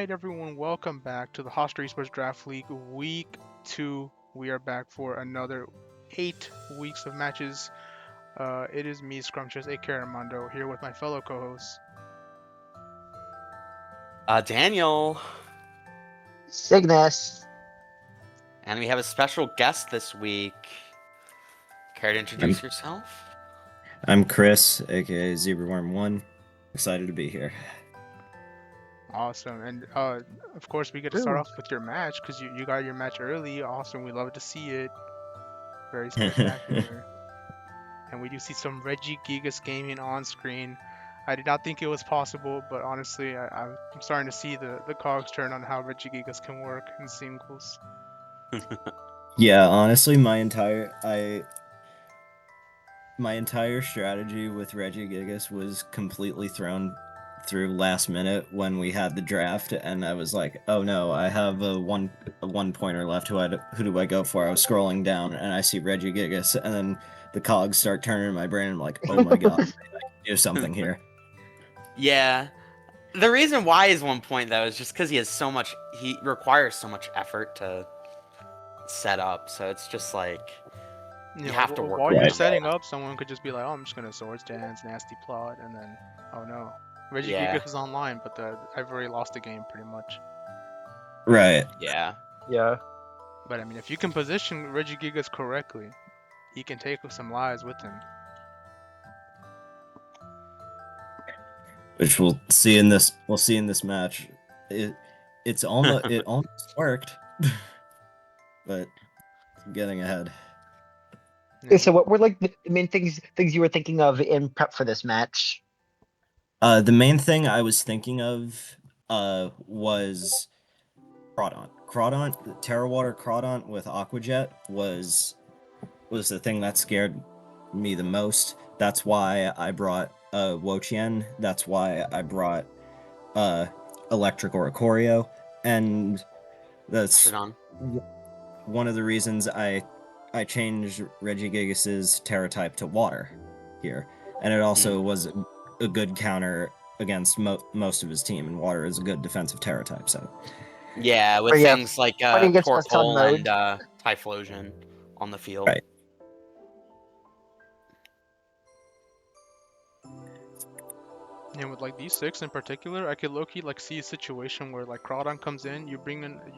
Alright everyone, welcome back to the Hofstra Esports Draft League Week 2. We are back for another 8 weeks of matches. It is me, Scrumptious, aka Armando, here with my fellow co-hosts. Daniel. Cygnus. And we have a special guest this week. Care to introduce yourself? I'm Chris, aka Zebraworm1. Excited to be here. Awesome, and of course we get to start off with your match, because you got your match early. Awesome, we love to see it. Very spectacular. And we do see some Regigigas gaming on screen. I did not think it was possible, but honestly, I'm starting to see the cogs turn on how Regigigas can work in singles. Yeah, honestly, my entire strategy with Regigigas was completely thrown through last minute when we had the draft, and I was like, oh no, I have a one pointer left. Who do I go for? I was scrolling down and I see Regigigas, and then the cogs start turning in my brain. And I'm like, oh my god, I can do something here. Yeah. The reason why is 1 point though is just because he requires so much effort to set up, so it's just like you have to work while with you're them. setting up. Someone could just be like, oh, I'm just gonna swords dance, nasty plot, and then oh no, Regigigas is online, but I've already lost the game pretty much. Right. Yeah. But I mean, if you can position Regigigas correctly, he can take some lives with him. Which we'll see in this match. It almost worked, but I'm getting ahead. Yeah. So what were like the main things you were thinking of in prep for this match? The main thing I was thinking of was Crawdaunt. Terrawater Crawdaunt with Aquajet was the thing that scared me the most. That's why I brought Wochien. That's why I brought Eelektrik or Ikorio, and that's one of the reasons I changed Regigigas' Terra type to water here, and it also was a good counter against most of his team, and water is a good defensive Terra type. So yeah, with things like Torkoal and Typhlosion on the field. Right. And with like these 6 in particular, I could low-key like see a situation where like Crawdaunt comes in, you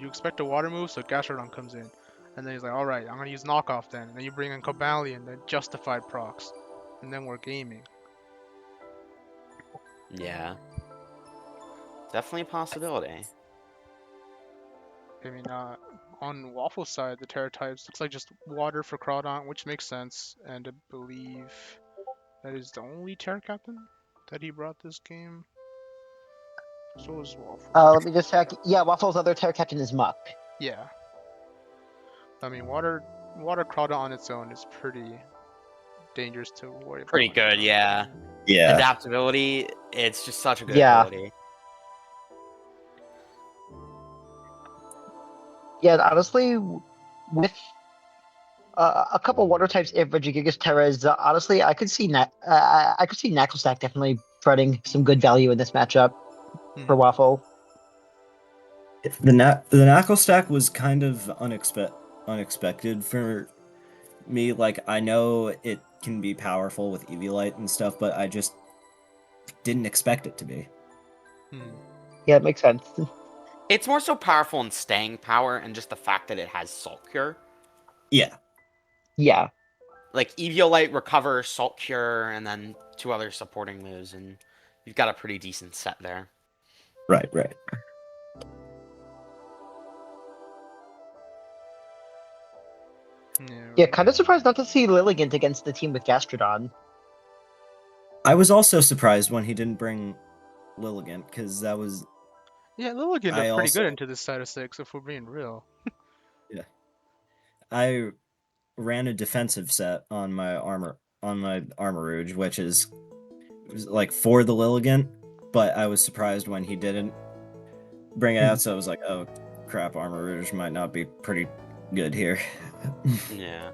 expect a water move, so Gastrodon comes in. And then he's like, alright, I'm gonna use knockoff then. And then you bring in Cobalion, then justified procs. And then we're gaming. Yeah. Definitely a possibility. I mean, on Waffle's side, the Terra types looks like just water for Crawdaunt, which makes sense. And I believe that is the only Terra captain that he brought this game. So is Waffle. Let me just check. Yeah, Waffle's other Terra captain is Muck. Yeah. I mean, water Crawdaunt on its own is pretty dangerous to worry about. Pretty good, yeah. Yeah. Adaptability, it's just such a good ability. Yeah, honestly, with a couple water types in Regigigas Terras, honestly, I could see Knucklestack definitely providing some good value in this matchup for Waffle. The Knucklestack was kind of unexpected for me. Like, I know it can be powerful with Eevee and stuff, but I just didn't expect it to be. Yeah, it makes sense. It's more so powerful in staying power and just the fact that it has Salt Cure. Yeah. Yeah. Like, Eevee recovers, Salt Cure, and then 2 other supporting moves, and you've got a pretty decent set there. Right. Yeah, kind of surprised not to see Lilligant against the team with Gastrodon. I was also surprised when he didn't bring Lilligant, because that was... Yeah, Lilligant is pretty good into this side of 6, if we're being real. Yeah. I ran a defensive set on my Armarouge, which is like for the Lilligant, but I was surprised when he didn't bring it out, so I was like, oh crap, Armarouge might not be pretty good here. Yeah.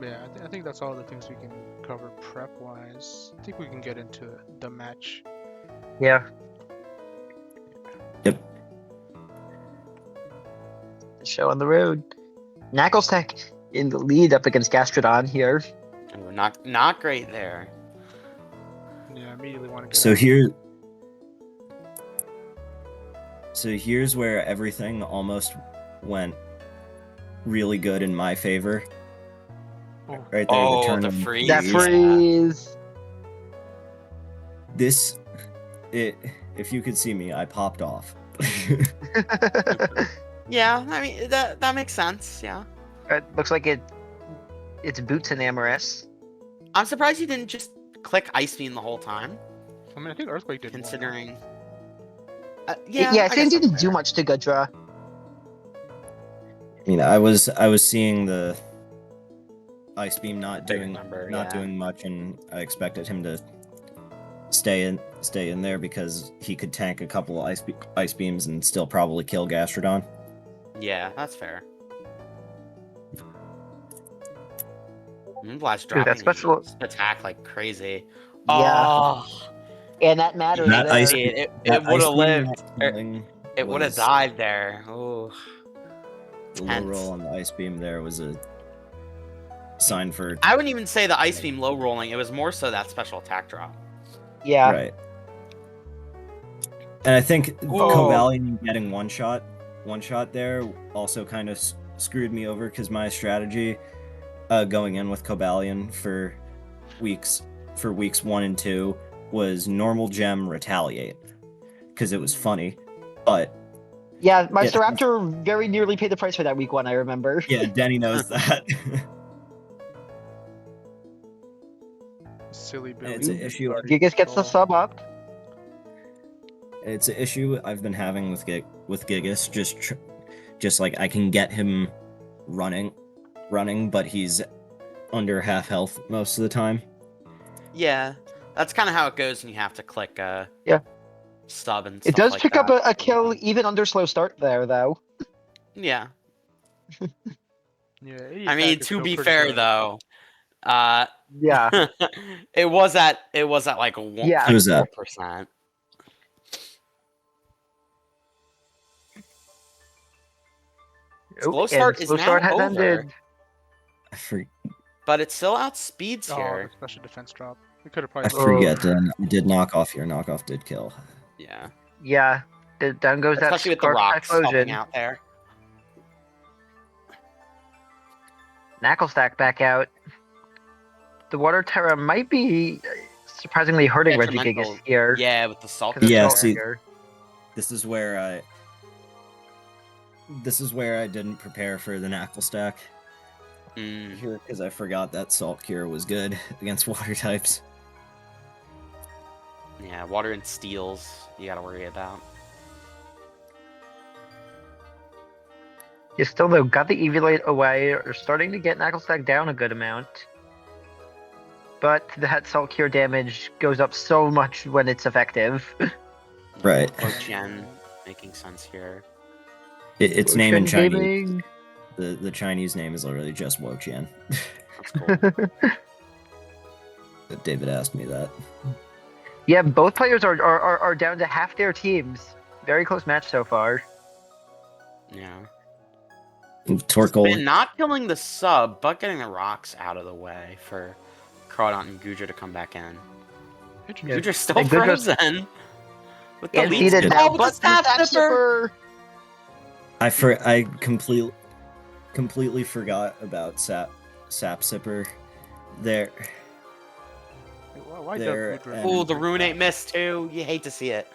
Yeah, I think that's all the things we can cover prep-wise. I think we can get into the match. Yeah. Yep. The show on the road. Knacklestack in the lead up against Gastrodon here. Ooh, not great there. Yeah, I immediately want to get So out. here's where everything almost went really good in my favor. Oh. Right there, Oh, the turn the on freeze. That freeze. If you could see me, I popped off. Yeah, I mean that makes sense. Yeah, It looks like it's Boots and Amorous. I'm surprised you didn't just click Ice Beam the whole time. I mean, I think Earthquake did more. Considering. Yeah, I Finn guess that's didn't do fair. much to Gudra. I mean, I was seeing the Ice Beam not Big doing number, yeah. doing much, and I expected him to stay in there because he could tank a couple of ice beams and still probably kill Gastrodon. Yeah, that's fair. Moonlight's Dude, that dropping special- attack like crazy. Yeah. Oh, And that matters That there. ice- it That would Ice have Beam lived. not killing It would have was- died there. Oh, The low tense. roll on the Ice Beam there was a sign for I wouldn't even say the Ice Beam low rolling. It was more so that special attack drop. Yeah. right. And I think Cobalion getting one shot there also kind of screwed me over because my strategy going in with Cobalion for weeks 1 and 2 was normal gem retaliate because it was funny, but Yeah, my Yeah. Staraptor very nearly paid the price for that week 1, I remember. yeah, Denny knows that. Silly And Billy. it's an issue. Gigas gets the sub up. It's an issue I've been having with Gigas. Just like I can get him running, but he's under half health most of the time. Yeah, that's kind of how it goes, and you have to click sub and stuff It does like pick that. up a kill even under slow start there, though. Yeah, Yeah, I mean, to be fair though, Yeah. it was at like Yeah. Who's that? 4%. Slow And start is slow now start has over, ended. but it still outspeeds Oh, here. the special defense drop. We could have I probably. forget. I did knock off here. Knockoff did kill. Yeah, Yeah. Down goes that especially with the Scarf rocks helping Typhlosion. out there. Knacklestack back out. The Water Terra might be surprisingly hurting Detrimental. Regigigas here. Yeah, with the salt. 'cause of Yeah, Salt see- here. This is where I didn't prepare for the knuckle stack Mm, here because I forgot that Salt Cure was good against water types. yeah, water and steels you gotta worry about. You still though got the Evilate away, are starting to get Knacklestack down a good amount. But that Salt Cure damage goes up so much when it's effective. Right. Gen making sense here. Its name in Chinese. Gaming. The Chinese name is literally just Wo-Chien. That's cool. David asked me that. Yeah, both players are down to half their teams. Very close match so far. Yeah. Torkoal. Been not killing the sub, but getting the rocks out of the way for Crawdont and Gudra to come back in. Interesting. Gudra's still And Gudra's- frozen. With the And lead seated spell now, with but the Sap Sap Sipper. Sipper. I completely forgot about Sap Sipper. There. Why There, Doug Woodruff? and- Ooh, the Runate missed too. You hate to see it.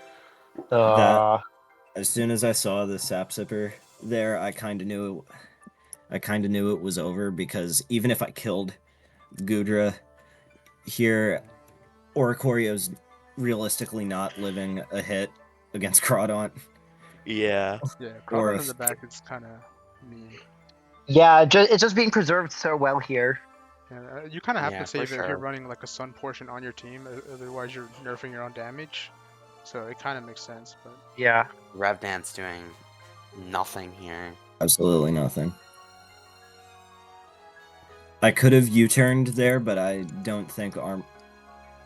As soon as I saw the Sap Sipper there, I kind of knew it was over because even if I killed Gudra here, Oricorio's realistically not living a hit against Crawdont. Yeah. Yeah, or Crawdon in if- the back is kind of mean. Yeah, it's just being preserved so well here. Yeah, you kind of have Yeah, to save for it if you're sure. running like a sun portion on your team, otherwise you're nerfing your own damage. So it kind of makes sense, but Yeah. Revenant's doing nothing here. Absolutely nothing. I could have U-turned there, but I don't think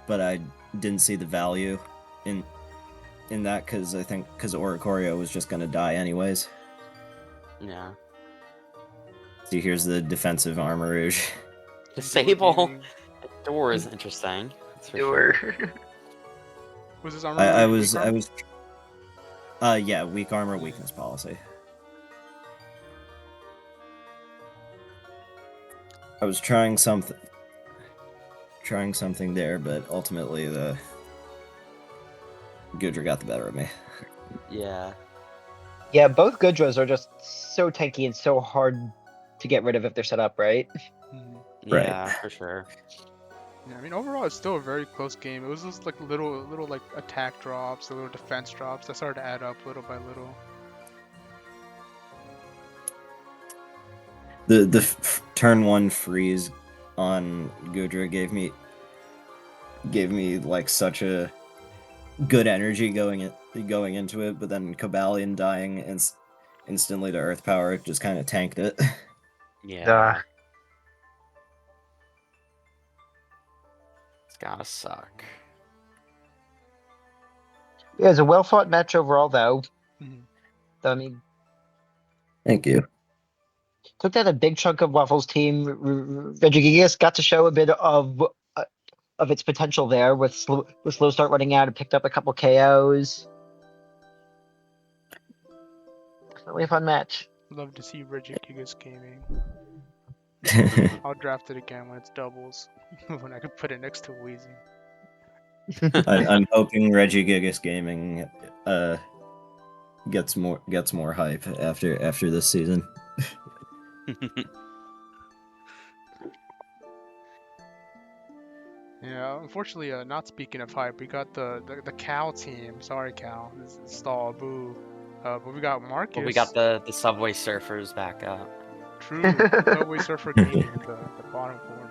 but I didn't see the value in that because I think Oricorio was just gonna die anyways. Yeah. See, here's the defensive Armor Rouge. Disable door is interesting. That's for sure. Was this armor? I was yeah, weak armor, weakness policy. I was trying something there, but ultimately the Goodra got the better of me. Yeah. Yeah, both Gudras are just so tanky and so hard to get rid of if they're set up right. Right. Yeah, for sure. Yeah, I mean, overall, it's still a very close game. It was just like little like attack drops, little defense drops that started to add up little by little. The turn 1 freeze on Goodra gave me like such a good energy going into it, but then Cobalion dying instantly to Earth Power just kind of tanked it. Yeah. It's gotta suck. Yeah, it's a well fought match overall, though. I mean, Thank you. took down a big chunk of Waffles' team. Regigigas got to show a bit of its potential there with slow start running out and picked up a couple KOs. Definitely a fun match. Love to see Regigigas gaming. I'll draft it again when it's doubles, when I can put it next to Wheezing. I'm hoping Regigigas Gaming gets more hype after this season. Yeah, unfortunately, not speaking of hype, we got the Cal team. Sorry, Cal. This is stall, boo. But we got Marcus. But we got the Subway Surfers back up. True. Subway Surfer gaming at the bottom corner.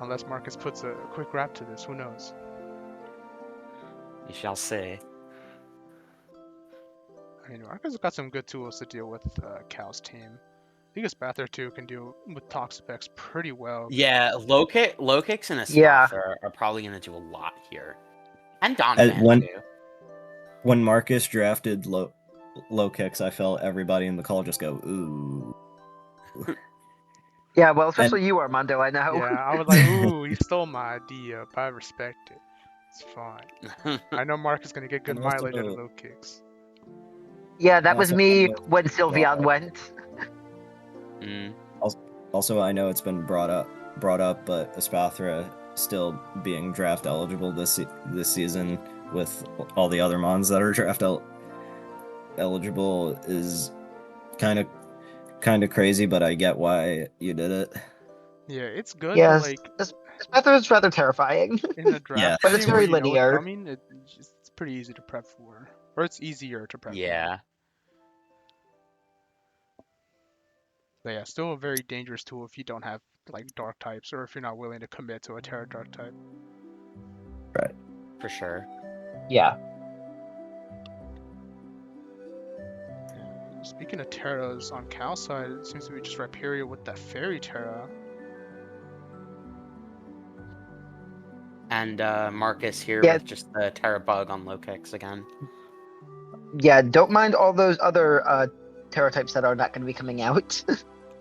Unless Marcus puts a quick wrap to this, who knows? You shall see. I mean, Marcus has got some good tools to deal with Cal's team. I think Spather too can deal with Toxapex pretty well. Yeah, low kicks and a Spather are probably gonna do a lot here. And Donovan too. When Marcus drafted low kicks, I felt everybody in the call just go, ooh. Yeah, well, especially you, Armando, I know. Yeah, I was like, ooh, he stole my idea, but I respect it. It's fine. I know Mark is going to get good mileage out of low kicks. Yeah, that was me when Sylveon went. Also, I know it's been brought up, but Espathra still being draft eligible this season with all the other mons that are draft eligible is kind of crazy, but I get why you did it. Yeah, it's good. Yes, like Espathra is rather terrifying. In the draft, yeah, but it's very linear. I mean, it's pretty easy to prep for, or it's easier to prep. Yeah. For. But yeah, still a very dangerous tool if you don't have like dark types, or if you're not willing to commit to a Terra Dark type. Right. For sure. Yeah. Speaking of Terras on Cal's side, it seems to be just Rhyperior with that Fairy Terra. And Marcus here with just the Terra Bug on low kicks again. Yeah, don't mind all those other Terra types that are not going to be coming out.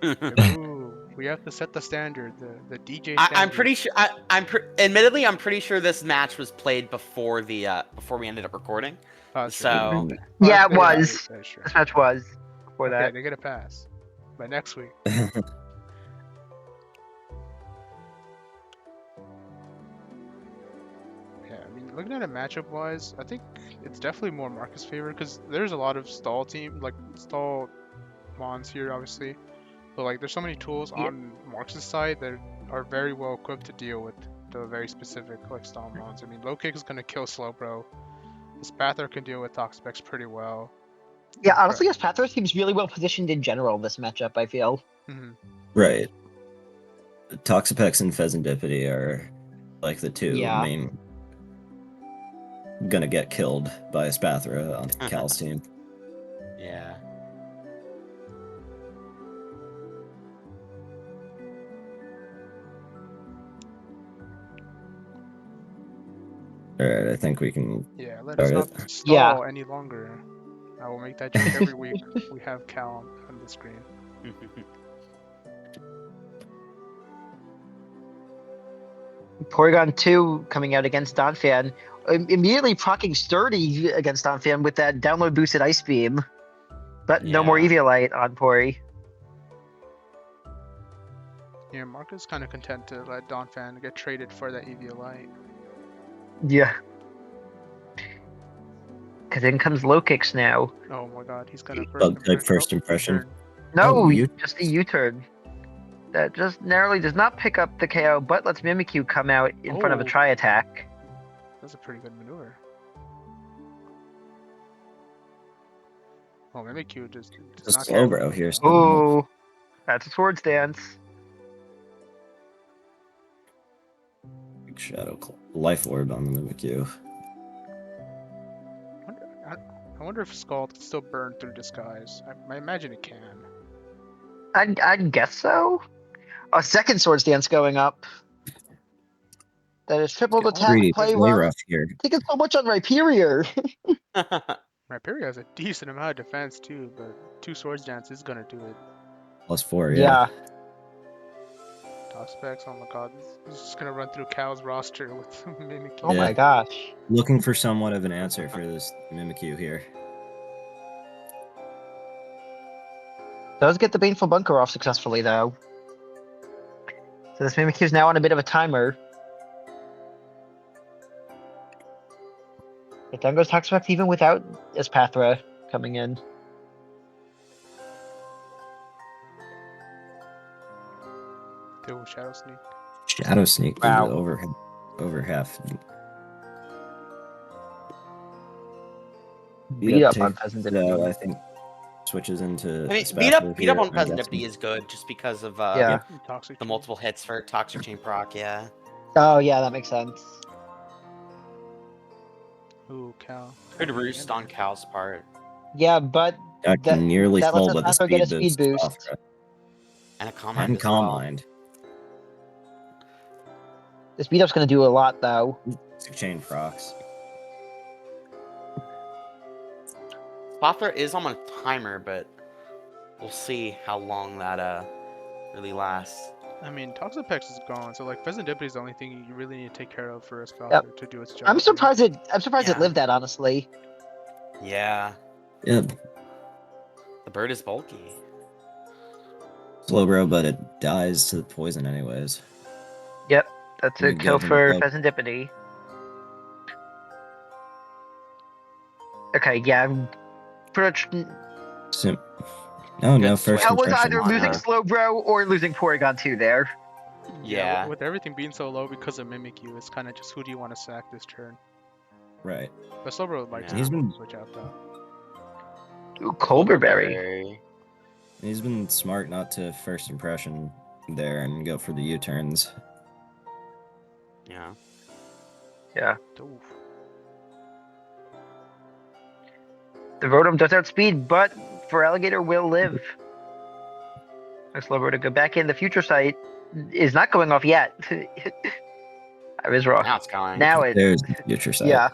Ooh, we have to set the standard, the DJ standard. I'm pretty sure. Admittedly, I'm pretty sure this match was played before before we ended up recording. So yeah, it was. This match was before that. They get a pass by next week. Looking at it matchup wise, I think it's definitely more Marcus' favor because there's a lot of stall mons here, obviously. But like, there's so many tools on Marcus' side that are very well equipped to deal with the very specific like stall mons. I mean, low kick is gonna kill Slowbro. Spather can deal with Toxapex pretty well. Yeah, honestly, Spather seems really well positioned in general this matchup, I feel. Right. Toxapex and Pheasantipity are like the two main. Gonna get killed by a Spathra on Cal's team. Yeah. Alright, I think we can. Yeah, let us Start not stall any longer. I will make that joke every week. We have Cal on the screen. Porygon 2 coming out against Donphan. Immediately procking Sturdy against Donphan with that download boosted Ice Beam. But no more Yeah. Eviolite on Pori. Yeah, Marcus kind of content to let Donphan get traded for that Eviolite. Yeah. Because in comes low kicks now. Oh my god, he's gonna Bug type first impression. U-turn. No, Oh, you- just a U-turn. That just narrowly does not pick up the KO, but lets Mimikyu come out in front of a Oh. tri-attack. That's a pretty good maneuver. Oh, Mimikyu just The does not Slowbro here. Ooh, that's a swords dance. Big Life Orb on the Mimikyu. I wonder if Scald can still burn through disguise. I imagine it can. I'd guess so. A second swords dance going up. That is triple Let's get attack Pretty play way rough. rough here. Taking so much on Rhyperior. Rhyperior has a decent amount of defense too, but 2 swords dance is gonna do it. +4, yeah. Toxapex, oh my god, he's just gonna run through Cal's roster with Mimikyu. Oh Yeah. my gosh. Looking for somewhat of an answer for this Mimikyu here. Does get the Baneful Bunker off successfully though. So this Mimikyu is now on a bit of a timer. But down goes Toxapex even without Espathra coming in. Ooh, Shadow Sneak. Shadow Sneak Wow. over half. Beat up on takes, Peasant I think switches into. I mean, Espathra beat up here, on I'm Peasant guessing. Dipty is good just because of Yeah. Toxic the Chain. multiple hits for Toxic Chain proc, yeah. Oh yeah, that makes sense. Ooh, Cal. Good roost on Cal's part. Yeah, but I that- can nearly that lets full, but the Espathra get a speed speed boost. boost. And a Calm And Mind as Calm well. Mind. this beat up's gonna do a lot though. Chain procs. Spothra is on a timer, but we'll see how long that really lasts. I mean, Toxapex is gone, so like Pheasant Dipty is the only thing you really need to take care of for Espathra Yep. to do its job. I'm surprised it Yeah. lived that honestly. Yeah, Yeah, the bird is bulky. Slowbro, but it dies to the poison anyways. That's We a kill give him for a- Pheasant Dipity. Okay, yeah. Pretty much Sim- no Good first Cal was impression. either losing Uh, Slowbro or losing Porygon 2 there. Yeah. With everything being so low because of Mimikyu, it's kind of just who do you want to sack this turn. Right. But Slowbro might Yeah. just He's been- switch out though. Ooh, Colberberry. He's been smart not to first impression there and go for the U-turns. Yeah. Yeah. Oof. The Rotom does outspeed, but Feraligatr will live. Slowbro to go back in. The Future Sight is not going off yet. I was wrong. Now it's going. Now it There's the future side. Yeah.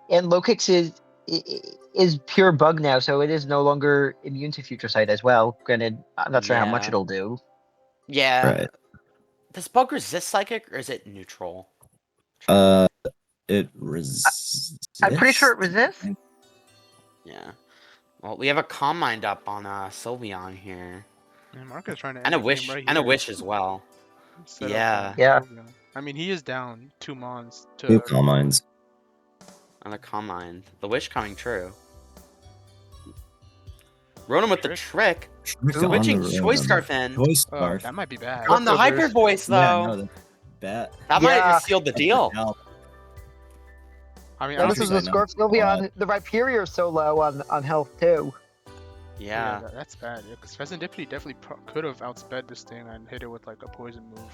And Low Kicks is pure bug now, so it is no longer immune to Future Sight as well. Granted, I'm not sure how much Yeah. it'll do. Yeah. Right. Does bug resist psychic or is it neutral? It resists. I'm pretty sure it resists. Yeah. Well, we have a Calm Mind up on Sylveon here. And Marco's trying to And a end the wish. game right And a here. wish as well. Set up Yeah. on Yeah. Sylveon. I mean, he is down 2 mons to. Two Calm Minds. And a Calm Mind. The wish coming true. Rotom with the trick. Switching Choice Scarf in. Choice Oh, Scarf. that might be bad. On the Leftovers. Hyper Voice, though. Yeah, no, that's bad. That might Yeah. have sealed the deal. I mean, Now this is honestly, the Scarf Sylveon. The Rhyperior is so low on health too. Yeah. that's bad. Because Pheasant Dipty definitely could have outsped this thing and hit it with like a poison move.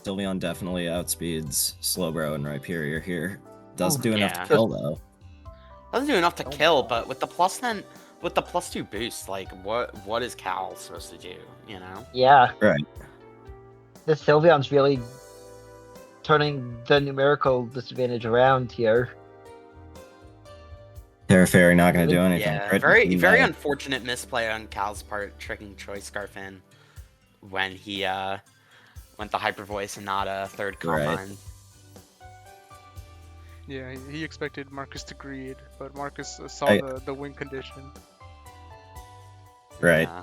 Sylveon definitely outspeeds Slowbro and Rhyperior here. Does Oh, do enough yeah. to kill though. Doesn't do enough to kill, but with the +2 boost, like what is Cal supposed to do? You know? Yeah. Right. The Sylveon's really turning the numerical disadvantage around here. Terra Fairy not going to do anything. Yeah, right? very unfortunate misplay on Cal's part, tricking Choice Scarf in when he went the Hyper Voice and not a third Combine. Yeah, he expected Marcus to greed, but Marcus saw the win condition. Right. Yeah.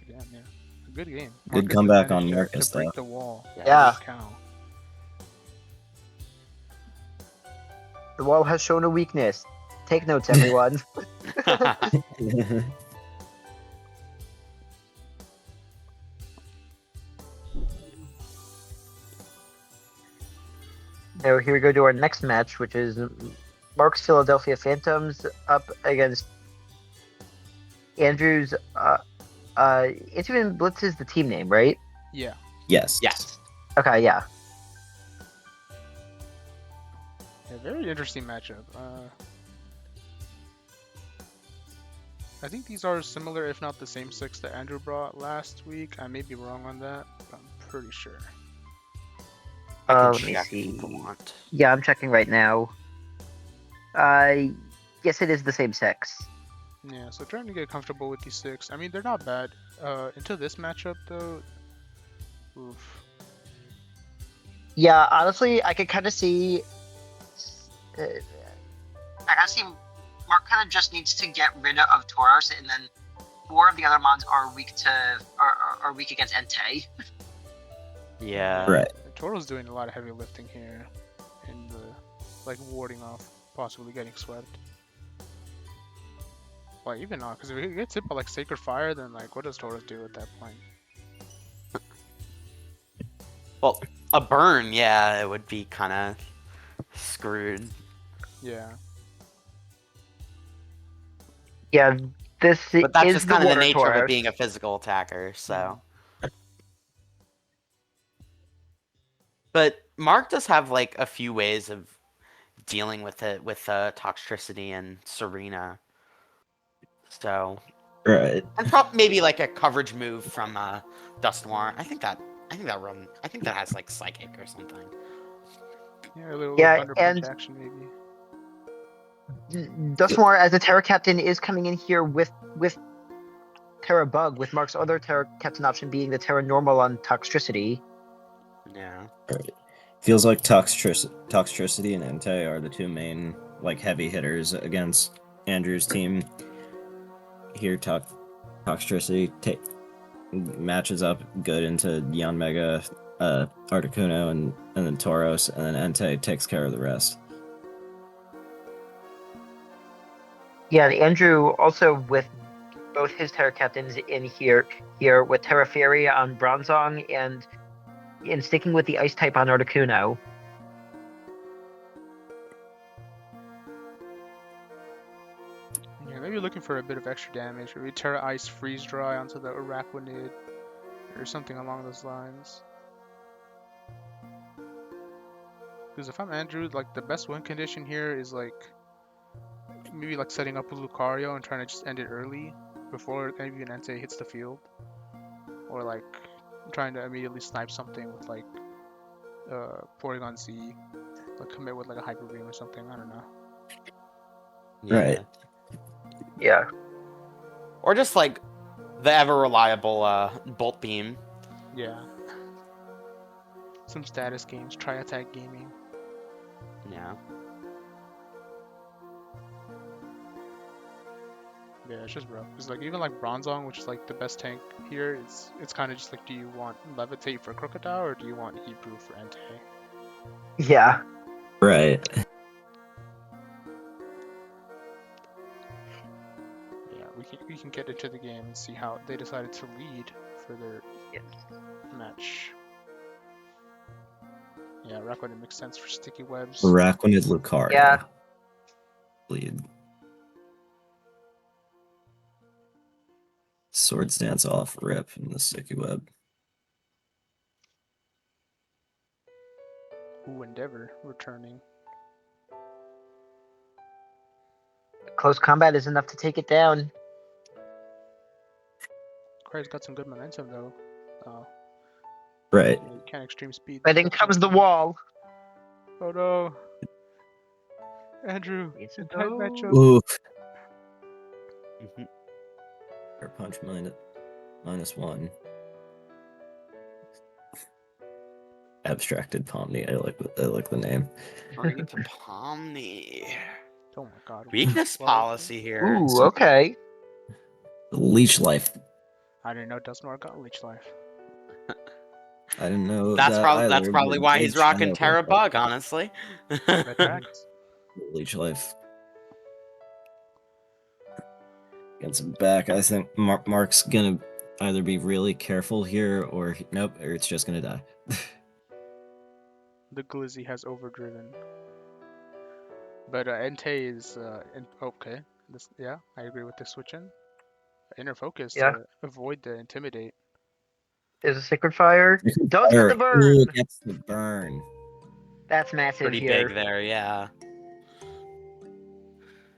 Yeah. A good game. Good Marcus comeback managed on Marcus, to break though. the wall. Yeah. Cal. The wall has shown a weakness. Take notes, everyone. Now here we go to our next match, which is Mark's Philadelphia Phantoms up against Andrew's. Intamin Blitz is the team name, right? Yeah. Yes. Yes. Okay, yeah. A very interesting matchup. I think these are similar, if not the same 6 that Andrew brought last week. I may be wrong on that, but I'm pretty sure. I can Let me check see. if you want. Yeah, I'm checking right now. Yes, it is the same 6. Yeah, so trying to get comfortable with these 6. I mean, they're not bad. Until this matchup, though. Oof. Yeah, honestly, I could kind of see. I kind of see Mark kind of just needs to get rid of Tauros, and then 4 of the other mons are weak to are weak against Entei. Yeah. Right. Toro's doing a lot of heavy lifting here, and like warding off possibly getting swept. Well, even not, because if he gets hit by like Sacred Fire, then like what does Tauros do at that point? Well, a burn, yeah, it would be kind of screwed. Yeah. Yeah, this But that's is just kind of the water nature of Tauros. it being a physical attacker, so. But Mark does have like a few ways of dealing with it with Toxtricity and Serena. So. Right. And maybe like a coverage move from Dustmore. I think that has like Psychic or something. Yeah, a little under and action maybe. Dustmore as a Terra Captain is coming in here with Terra Bug, with Mark's other Terra Captain option being the Terra Normal on Toxtricity. Yeah. Right. Feels like Toxtricity and Entei are the 2 main like heavy hitters against Andrew's team. Here, Toxtricity matches up good into Yanmega, Articuno, and then Tauros, and then Entei takes care of the rest. Yeah, and Andrew also with both his Terra Captains in here with Terra Fairy on Bronzong and sticking with the Ice type on Articuno. Yeah, maybe looking for a bit of extra damage. Maybe Terra Ice Freeze Dry onto the Araquanid or something along those lines. Because if I'm Andrew, like the best win condition here is like maybe like setting up a Lucario and trying to just end it early before even Entei hits the field, or like trying to immediately snipe something with like Porygon Z, like commit with like a Hyper Beam or something. I don't know. Yeah. Right. Yeah. Or just like the ever reliable Bolt Beam. Yeah. Some status games, try attack gaming. Yeah. Yeah, it's just rough. Cause like even like Bronzong, which is like the best tank here, it's kind of just like, do you want Levitate for Crocodile or do you want Heat Proof for Entei? Yeah. Right. Yeah, we can get into the game and see how they decided to lead for their match. Yeah, Araquanid makes sense for sticky webs. Araquanid Lucario. Yeah. Lead. Sword Stance off, rip from the sticky web. Ooh, Endeavor returning. Close combat is enough to take it down. Craig's got some good momentum though. Oh. Right. Yeah, you can't extreme speed. But in comes the wall. Oh no. Andrew, It's a a tight go. matchup. Ooh. Mhm. Air punch -1. Abstracted Pomni. I like the name. Bring it to Pomni. Oh my god. Weakness Well, policy here. Ooh, okay. Leech life. I didn't know Dusknoir got Leech Life. I didn't know That's that probably either, probably but why good he's rocking shout. Terra Bug, honestly. That tracks. Leech life. Gets him back. I think Mark's gonna either be really careful here, or nope, or it's just gonna die. The Glizzy has overdriven. But Entei is okay. Yeah, I agree with the switch in. Inner focus Yeah. to avoid the intimidate. There's a Sacred Fire. Does get the burn. Ooh, gets the burn. That's massive Pretty here. big there, yeah.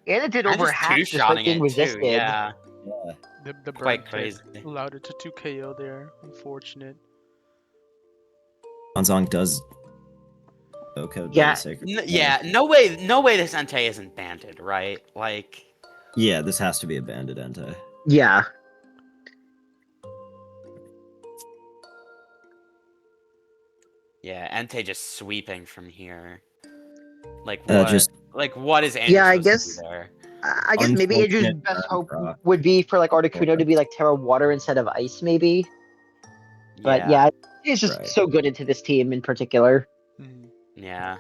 And it did And over just half despite two-shotting being it resisted. too, yeah. Yeah. The burn Quite hit crazy. allowed it to 2 KO there. Unfortunate. Anzong does okay. Yeah. Yeah, no way this Entei isn't banded, right? Like, Yeah, this has to be a banded Entei. Yeah. yeah, Entei just sweeping from here. Like what? Just what is Andrew Yeah, I supposed to guess- do there? I guess maybe Andrew's Unfortunate best burn hope proc. would be for like Articuno to be like Terra Water instead of Ice, maybe. But yeah, he's just Right. so good into this team in particular. Mhm. Yeah.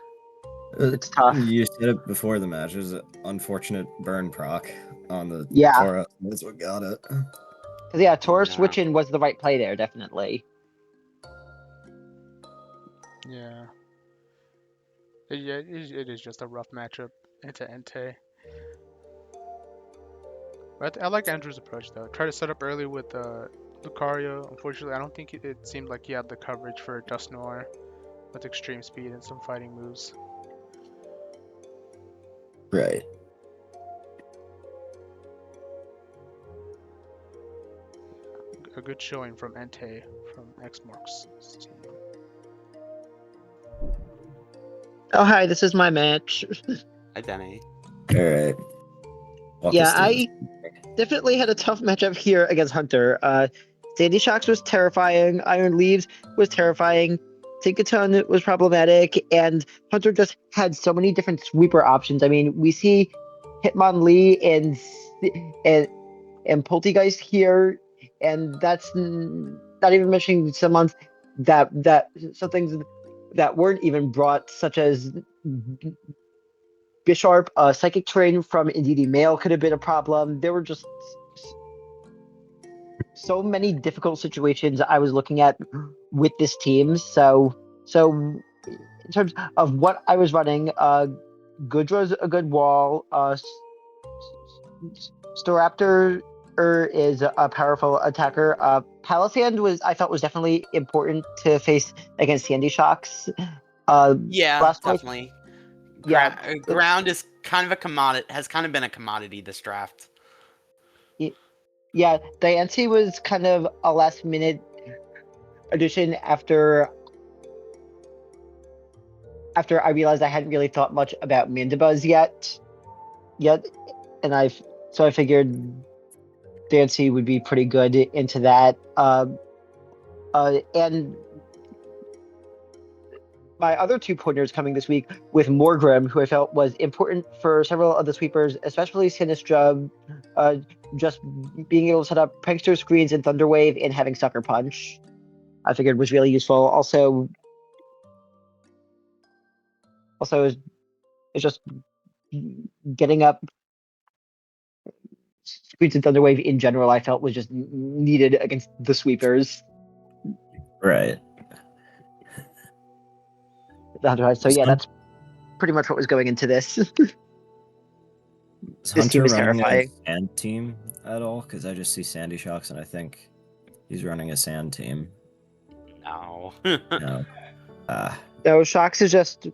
It's tough. You said it before the match. It was an unfortunate burn proc on the Yeah. Tora. That's what got it. 'Cause yeah, Taurus Yeah. switching was the right play there, definitely. Yeah. It is just a rough matchup into Entei. But I like Andrew's approach though. Try to set up early with Lucario. Unfortunately, I don't think it seemed like he had the coverage for Dusknoir with extreme speed and some fighting moves. Right. A good showing from Entei from Xmark's team. Oh hi, this is my match. Hi, Denny. All right. Walk Yeah, us through I definitely had a tough matchup here against Hunter. Sandy Shocks was terrifying. Iron Leaves was terrifying. Tinkaton was problematic, and Hunter just had so many different sweeper options. I mean, we see Hitmonlee and Poltegeist here, and that's not even mentioning some things that weren't even brought, such as Bisharp, Psychic Terrain from Indeedee Mail could have been a problem. There were just so many difficult situations I was looking at with this team. So in terms of what I was running, Goodra's a good wall. Staraptor is a powerful attacker. Palisand I felt was definitely important to face against Sandy Shocks. Yeah, Blastoise- definitely. Yeah. Ground is kind of a commodity. Has kind of been a commodity this draft. Yeah, Diancie was kind of a last minute addition after I realized I hadn't really thought much about Mandibuzz yet, and I figured Diancie would be pretty good into that. And my other 2 pointers coming this week with Morgrim, who I felt was important for several of the sweepers, especially Sinistra, just being able to set up Prankster screens and Thunderwave and having Sucker Punch, I figured was really useful. Also it's just getting up screens and Thunderwave in general, I felt was just needed against the sweepers. Right. So yeah, that's pretty much what was going into this. Is This Hunter team is running terrifying. a sand team at all? Because I just see Sandy Shocks, and I think he's running a sand team. No. No. No, Shocks is just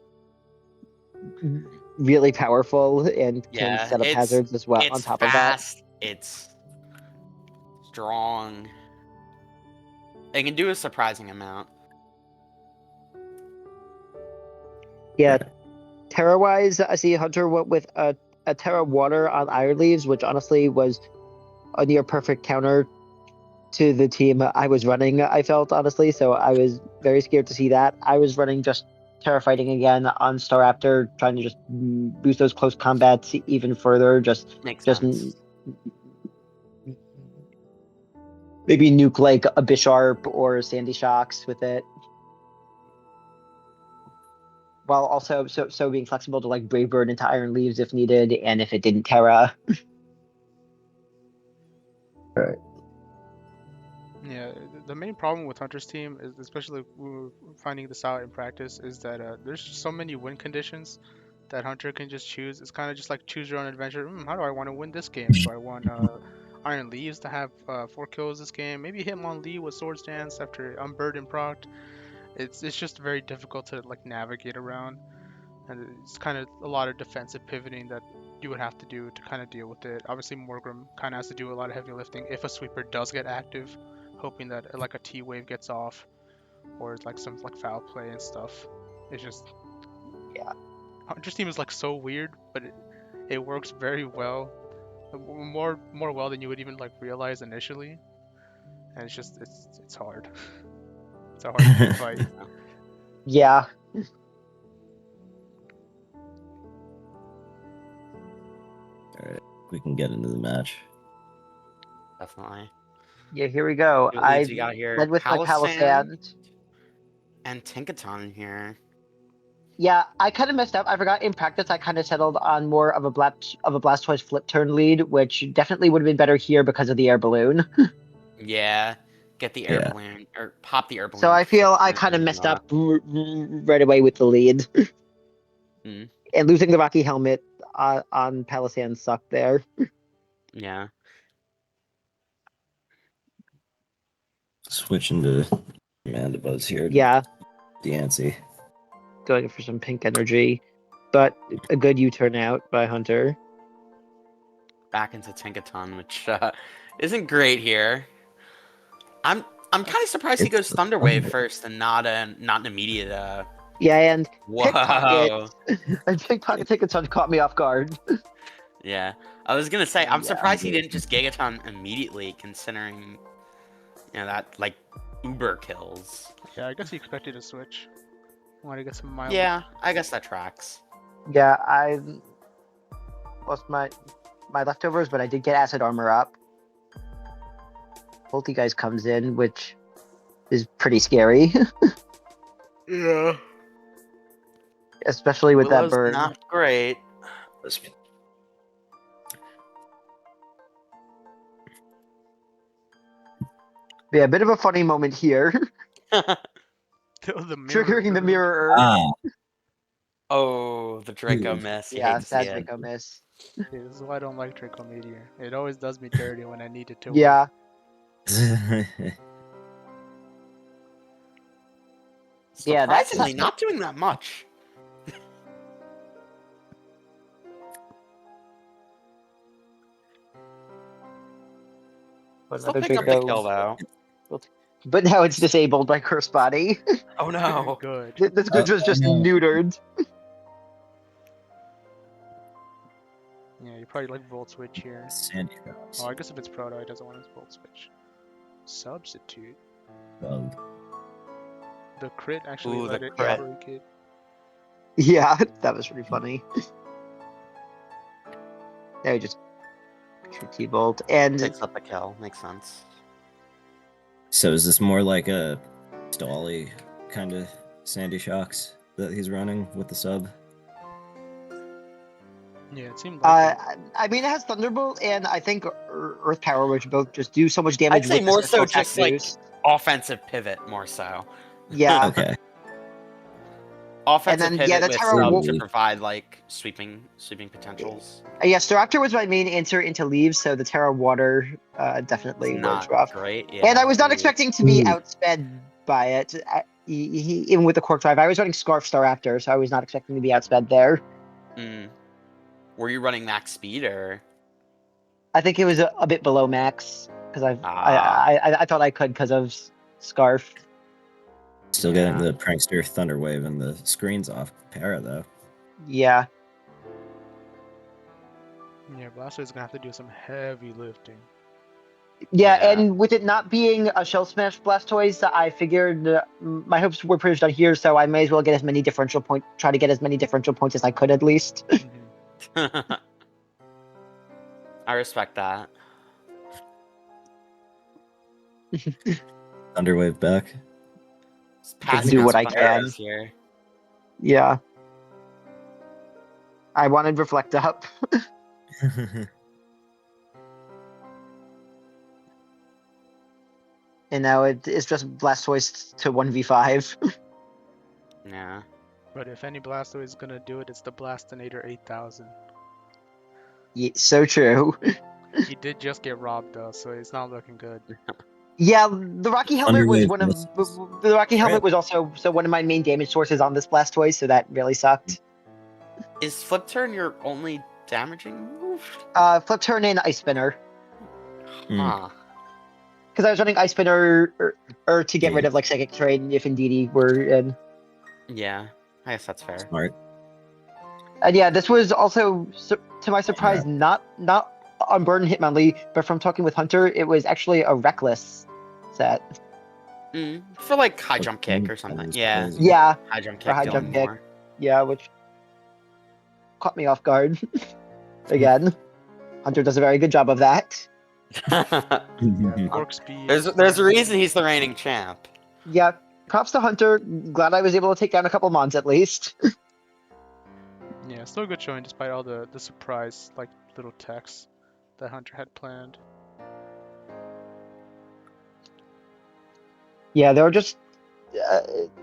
really powerful and can Yeah, set up hazards as well on It's top of that. fast. It's strong. They can do a surprising amount. Yeah, Terra-wise, I see Hunter went with a Terra Water on Iron Leaves, which honestly was a near perfect counter to the team I was running, I felt, honestly. So I was very scared to see that. I was running just Terra Fighting again on Staraptor, trying to just boost those close combats even further. Makes Just sense. maybe nuke like a Bisharp or Sandy Shocks with it. While also so being flexible to like Brave Bird into Iron Leaves if needed, and if it didn't Terra. Right. Yeah, the main problem with Hunter's team is, especially finding this out in practice, is that there's just so many win conditions that Hunter can just choose. It's kind of just like choose your own adventure. How do I want to win this game? Do I want Iron Leaves to have 4 kills this game? Maybe Hitmonlee with Swords Dance after Unburdened procced. It's just very difficult to like navigate around, and it's kind of a lot of defensive pivoting that you would have to do to kind of deal with it. Obviously, Morgrim kind of has to do a lot of heavy lifting if a sweeper does get active, hoping that like a T wave gets off, or like some like foul play and stuff. It's just Yeah. Hunter's team is like so weird, but it works very well, more well than you would even like realize initially, and it's just it's hard. It's a hard team to fight. Yeah. Alright, we can get into the match. Definitely. Yeah, here we go. What I leads we got here? led with my Palisand. And Tinkaton here. Yeah, I kind of messed up. I forgot in practice I kind of settled on more of a Blastoise flip turn lead, which definitely would have been better here because of the air balloon. Yeah. Get the air balloon, or pop the air balloon. So I feel I kind of messed up right away with the lead. Mm. And losing the Rocky Helmet on Palisand sucked there. Yeah. Switching to Mandibuzz here. Yeah, Deancey. going for some pink energy. But a good U-turn out by Hunter. Back into Tinkaton, which isn't great here. I'm kind of surprised he goes Thunder Wave first and not an immediate. Yeah, and Whoa. Pickpocket. I Pickpocket Tinkaton caught me off guard. Yeah, I was gonna say I'm Yeah. surprised he didn't just Gigaton immediately, considering that like Uber kills. Yeah, I guess he expected a switch. Want to get some mild. Yeah, I guess that tracks. Yeah, I lost my leftovers, but I did get Acid Armor up. Poltegeist comes in, which is pretty scary. Yeah. Especially with that Willow's bird. not great. Yeah, a bit of a funny moment here. The Triggering the mirror. Oh, the Draco miss. You Yeah, hate to see sad it. Draco miss. Yeah, this is why I don't like Draco Meteor. It always does me dirty when I need it to. Yeah. Yeah, that's Surprisingly, not doing that much. Still Another pick up the Draco. kill though. But now it's disabled by Curse Body. Oh no. Good. This Gooch was just neutered. Yeah, you probably like Volt Switch here. Sandy Cross. Oh, I guess if it's Proto, it doesn't want his Volt Switch. Substitute. The crit actually Ooh, let the it crit. break it. Yeah, that was pretty funny. Now he just T-Bolt. And Picks up a kill. Makes sense. So is this more like a Stally kind of Sandy Shocks that he's running with the sub? Yeah, it seemed like it. I mean, it has Thunderbolt and I think Earth Power, which both just do so much damage. I'd say with more the so attack just like boost. offensive pivot, more so. Yeah. Okay. Offensive then, pivot yeah, the with Terra sub Wolf- to provide like sweeping potentials. Yeah, Staraptor was my main answer into Leaves, so the Terra Water definitely It's was not rough. great. Yeah, And I was not Leaves. expecting to be outsped by it. Even with the Cork Drive, I was running Scarf Staraptor, so I was not expecting to be outsped there. Mm. Were you running max speed or? I think it was a bit below max because I thought I could because of Scarf. Still getting the Prankster Thunderwave and the screens off Para though. Yeah. Yeah, Blastoise is gonna have to do some heavy lifting. Yeah, Yeah. and with it not being a Shell Smash Blastoise, I figured my hopes were pretty much done here, so I may as well get as many differential points, try to get as many differential points as I could at least. Mhm. I respect that. Thunderwave back. Just passing do on what some I can. Thunderwaves here. Yeah. I wanted Reflect up. And now it's just Blastoise to 1v5. Yeah. But if any Blastoise is gonna do it, it's the Blastinator 8000. Yeah, so true. He did just get robbed though, so it's not looking good. Yeah, the Rocky Helmet was Thunderwave one of misses. the Rocky Helmet Rip. was also one of my main damage sources on this Blastoise, so that really sucked. Is Flip Turn your only damaging move? Flip Turn and Ice Spinner. Huh. Because I was running Ice Spinner or to get rid of like Psychic Terrain if Indeedee were in. Yeah. I guess that's fair. Smart. And yeah, this was also, to my surprise, not on Burden Hitmonlee, but from talking with Hunter, it was actually a Reckless set. For like high jump kick or something. Yeah. Yeah, High jump For kick high dealing jump kick. more. yeah, which caught me off guard. Again, Hunter does a very good job of that. Cork speed. There's a reason he's the reigning champ. Yeah, props to Hunter. Glad I was able to take down a couple mons at least. Yeah, still a good showing despite all the surprise like little texts that Hunter had planned. Yeah, they were just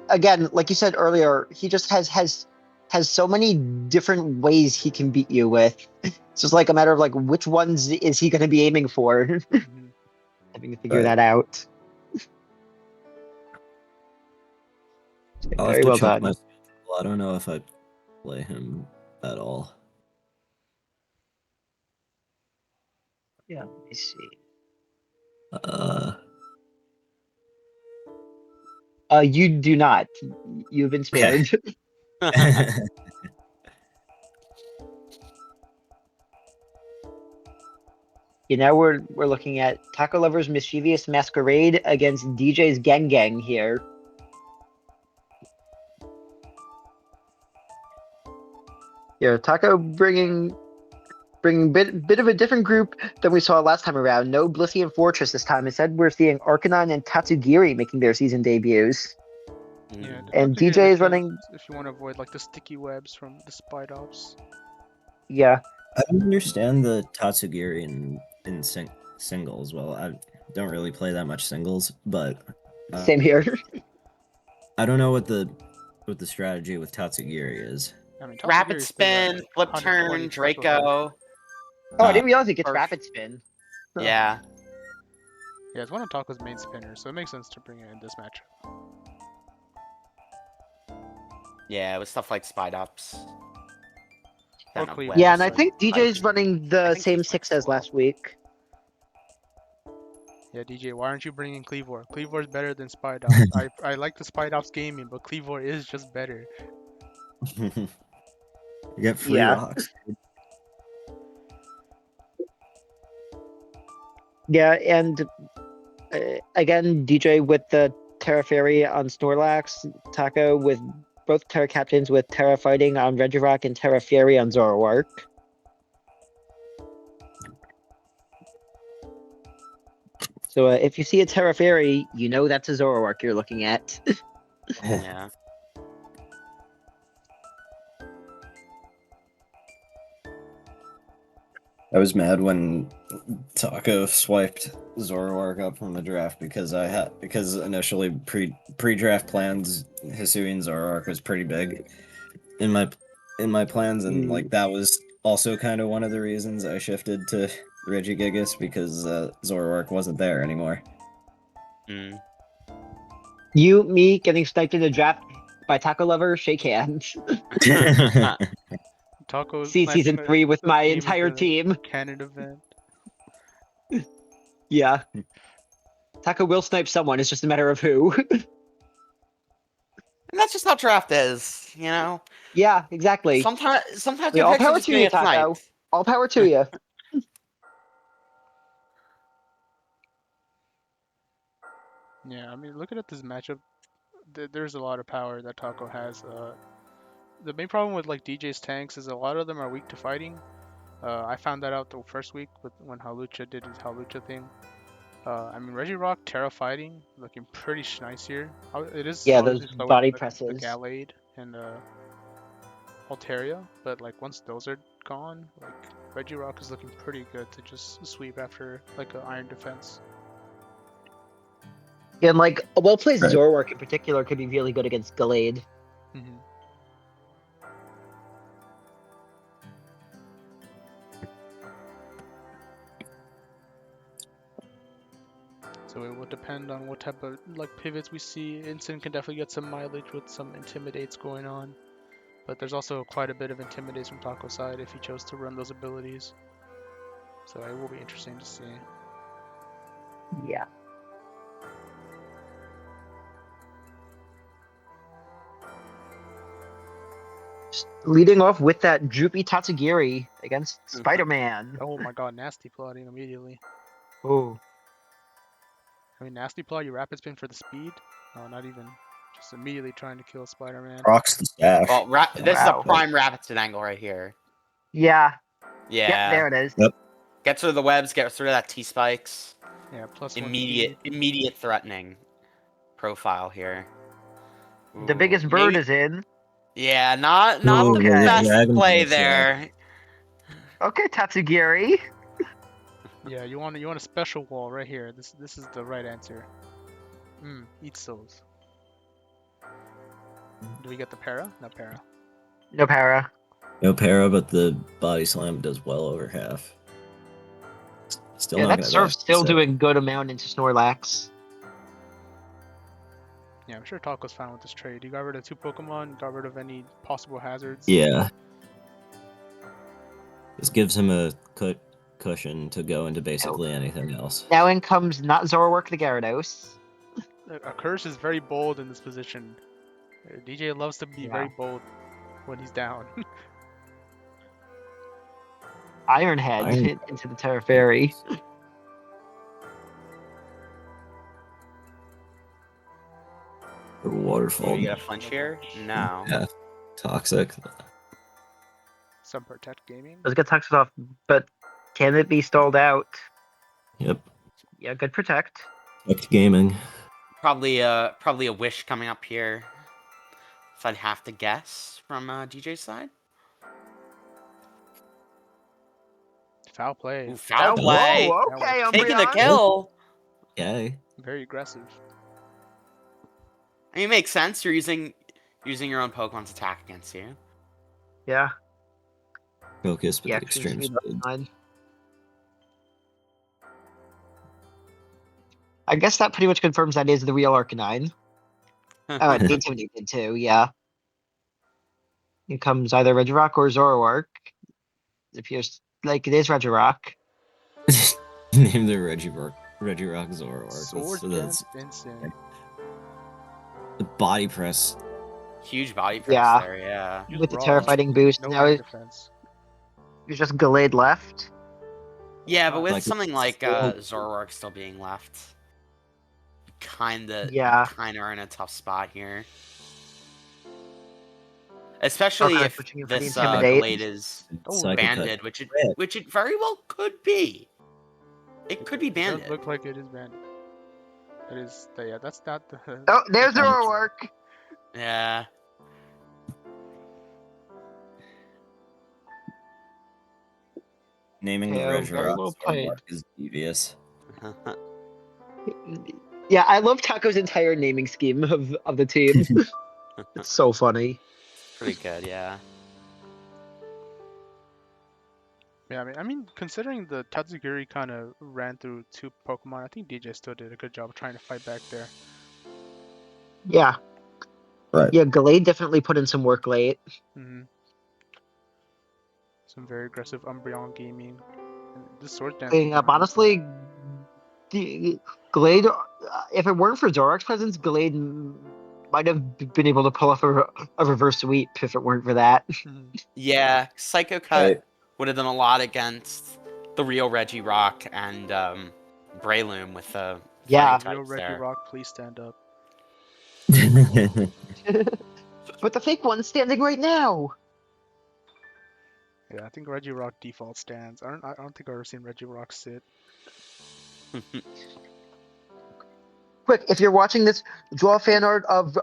again, like you said earlier, he just has so many different ways he can beat you with. It's just like a matter of like which ones is he going to be aiming for. Mhm. Having to figure Right. that out. I'll have Very to well check done. my schedule. I don't know if I play him at all. Yeah, let me see. You do not. You've been spared. You know, we're looking at Taco Lover's Mischievous Masquerade against DJ's TheGenGang here. Yeah, Taco bringing bit of a different group than we saw last time around. No Blissey Fortress this time. Instead, we're seeing Arcanine and Tatsugiri making their season debuts. Yeah, And definitely DJ is good running. if you want to avoid like the sticky webs from the Spidops. Yeah, I don't understand the Tatsugiri in singles. Well, I don't really play that much singles, but same here. I don't know what the strategy with Tatsugiri is. I mean, Rapid Tatsugiri's still at spin, flip 120 turn, special Draco. Oh, I didn't realize it gets Perf. rapid spin. Huh. Yeah. Yeah, it's one of Taco's main spinners, so it makes sense to bring it in this match. Yeah, with stuff like Spidops. Or Then a Cleaver. web, Yeah, and I so think DJ's I running the think same he's six like as last week. Yeah, DJ, why aren't you bringing Cleavor? Cleavor's better than Spidops. I like the Spidops gaming, but Cleavor is just better. You get free Yeah. rocks. Yeah, and again, DJ with the Terra Fairy on Snorlax, Taco with both Terra Captains with Terra Fighting on Regirock and Terra Fairy on Zoroark. So if you see a Terra Fairy, you know that's a Zoroark you're looking at. Yeah. I was mad when Taco swiped Zoroark up from the draft because initially pre-draft plans Hisuian Zoroark was pretty big in my plans, and like that was also kind of one of the reasons I shifted to Regigigas because Zoroark wasn't there anymore. Mm. You, me, getting sniped in the draft by Taco Lover, shake hands. Taco's See season 3 with my team entire at the team. Canon event. Yeah. Taco will snipe someone. It's just a matter of who. And that's just how draft is, you know. Yeah, exactly. Sometimes All your picks are power just to gonna you, get Taco. sniped. All power to you. Yeah, I mean, looking at this matchup, there's a lot of power that Taco has. The main problem with like DJ's tanks is a lot of them are weak to fighting. I found that out the first week when Halucha did his Halucha thing. I mean, Regirock, Terra fighting, looking pretty nice here. It is Yeah, obviously those slower body than the presses. Gallade and Altaria, but like once those are gone, like Regirock is looking pretty good to just sweep after like an Iron Defense. And like a well-placed Right. Zoroark in particular could be really good against Gallade. Mm-hmm. So it will depend on what type of like pivots we see. Instant can definitely get some mileage with some intimidates going on, but there's also quite a bit of intimidates from Taco's side if he chose to run those abilities. So it will be interesting to see. Yeah. Leading off with that droopy Tatsugiri against Spider-Man. Oh my god, nasty plotting immediately. Oh. I mean, nasty plot, you rapid spin for the speed? No, not even. Just immediately trying to kill Spider-Man. Procs the staff. Well, this is a Wow. prime Rapid angle right here. Yeah. Yeah. Yep, there it is. Yep. Gets rid of the webs, gets rid of that T-spikes. Yeah, plus Immediate threatening profile here. The Ooh, biggest bird maybe- is in. Yeah, not the Okay. best Dragon play Pulse, yeah. there. Okay, Tatsugiri. Yeah, you want a special wall right here. This is the right answer. Eat those. Do we get the para? No para. No para. No para, but the body slam does well over half. Still Yeah, not that gonna Surf's die, still so- doing good amount into Snorlax. Yeah, I'm sure Taco's fine with this trade. You got rid of 2 Pokemon, got rid of any possible hazards. Yeah. This gives him a cushion to go into basically anything else. Now in comes not Zoroark the Gyarados. A curse is very bold in this position. DJ loves to be Yeah. very bold when he's down. Iron Head Iron- into the Terra Fairy. Or waterfall. You get a flinch here? No. Yeah. Toxic. Some Protect Gaming. Let's get Toxic off, but can it be stalled out? Yep. Yeah, good Protect. Fucked gaming. Probably a wish coming up here. If I'd have to guess from DJ's side. Foul play. Ooh, foul play. Whoa, okay, Taking the Umbreon. kill. Yay. Very aggressive. I mean, it makes sense. You're using your own Pokemon's attack against you. Yeah. Focus with Yeah, extreme speed. I guess that pretty much confirms that is the real Arcanine. Oh, and Intamin did too, yeah. Here comes either Regirock or Zoroark. It appears like it is Regirock. Name the Regirock Zoroark. Sword That's Vincent. the body press. Huge body press Yeah. there, yeah. Use With the Raw. terrifying boost. No Now air it's defense. just Gallade left. Yeah, but with Like, something like still- Zoroark still being left, kinda are in a tough spot here. Especially Okay, if switching it for the this Intimidate. Glade is Psychic banded, Touch. which it very well could be. It could be It does banded. look like it is banded. It is. Yeah, that's not the. Oh, there's Zoroark. Yeah. Naming the Yeah, very Regirock well played. Zoroark is devious. Yeah, I love Taco's entire naming scheme of the team. It's so funny. Pretty good, yeah. Yeah, I mean, considering the Tatsugiri kind of ran through 2 Pokemon, I think DJ still did a good job trying to fight back there. Yeah. Right. Yeah, Gallade definitely put in some work late. Some very aggressive Umbreon gaming. And this Sword Dance. Cleaning up. Honestly, Glade, if it weren't for Zorak's presence, Glade might have been able to pull off a reverse sweep if it weren't for that. Yeah, Psycho Cut would have done a lot against the real Regirock and Breloom with the Yeah. fighting Real types there. Regirock, please stand up. But the fake one's standing right now. Yeah, I think Regirock default stands. I don't think I've ever seen Regirock sit. Quick, if you're watching this, draw a fan art of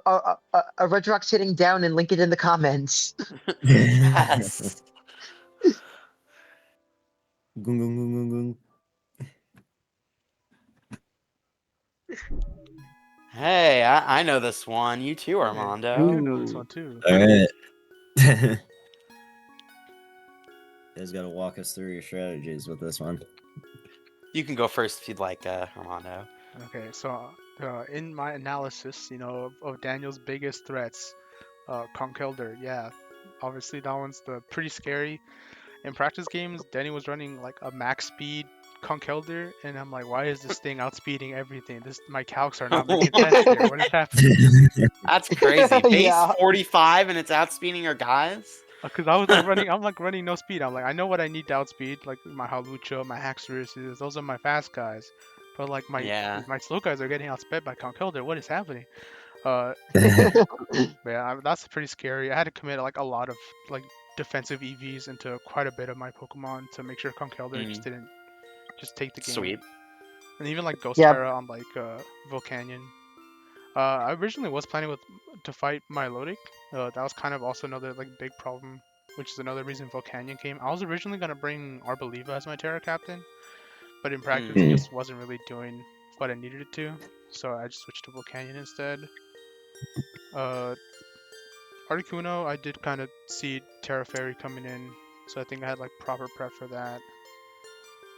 Regirock sitting down and link it in the comments. Yes. Gung, gung, gung, gung, Hey, I know this one. You too, Armando. I do know this one too. gung. Alright. You guys gotta walk us through your strategies with this one. You can go first if you'd like, Armando. Okay, so in my analysis, of Daniel's biggest threats, Conkeldurr, yeah, obviously that one's pretty scary. In practice games, Danny was running like a max speed Conkeldurr, and I'm like, why is this thing outspeeding everything? My calcs are not making sense here. What is happening? That's crazy. Base Yeah. 45 and it's outspeeding your guys? Because I was like running no speed. I'm like, I know what I need to outspeed, like my Hawlucha, my Haxorus, those are my fast guys. But like my slow guys are getting outsped by Conkeldurr. What is happening? Yeah, that's pretty scary. I had to commit like a lot of like defensive EVs into quite a bit of my Pokemon to make sure Conkeldurr just didn't take the game. Sweet. And even like Ghost Yeah. Terra on like Volcanion. I originally was planning to fight Milotic. That was kind of also another like big problem, which is another reason Volcanion came. I was originally gonna bring Arboliva as my Terra captain, but in practice it just wasn't really doing what I needed it to, so I just switched to Volcanion instead. Articuno, I did kind of see Terra Fairy coming in, so I think I had like proper prep for that.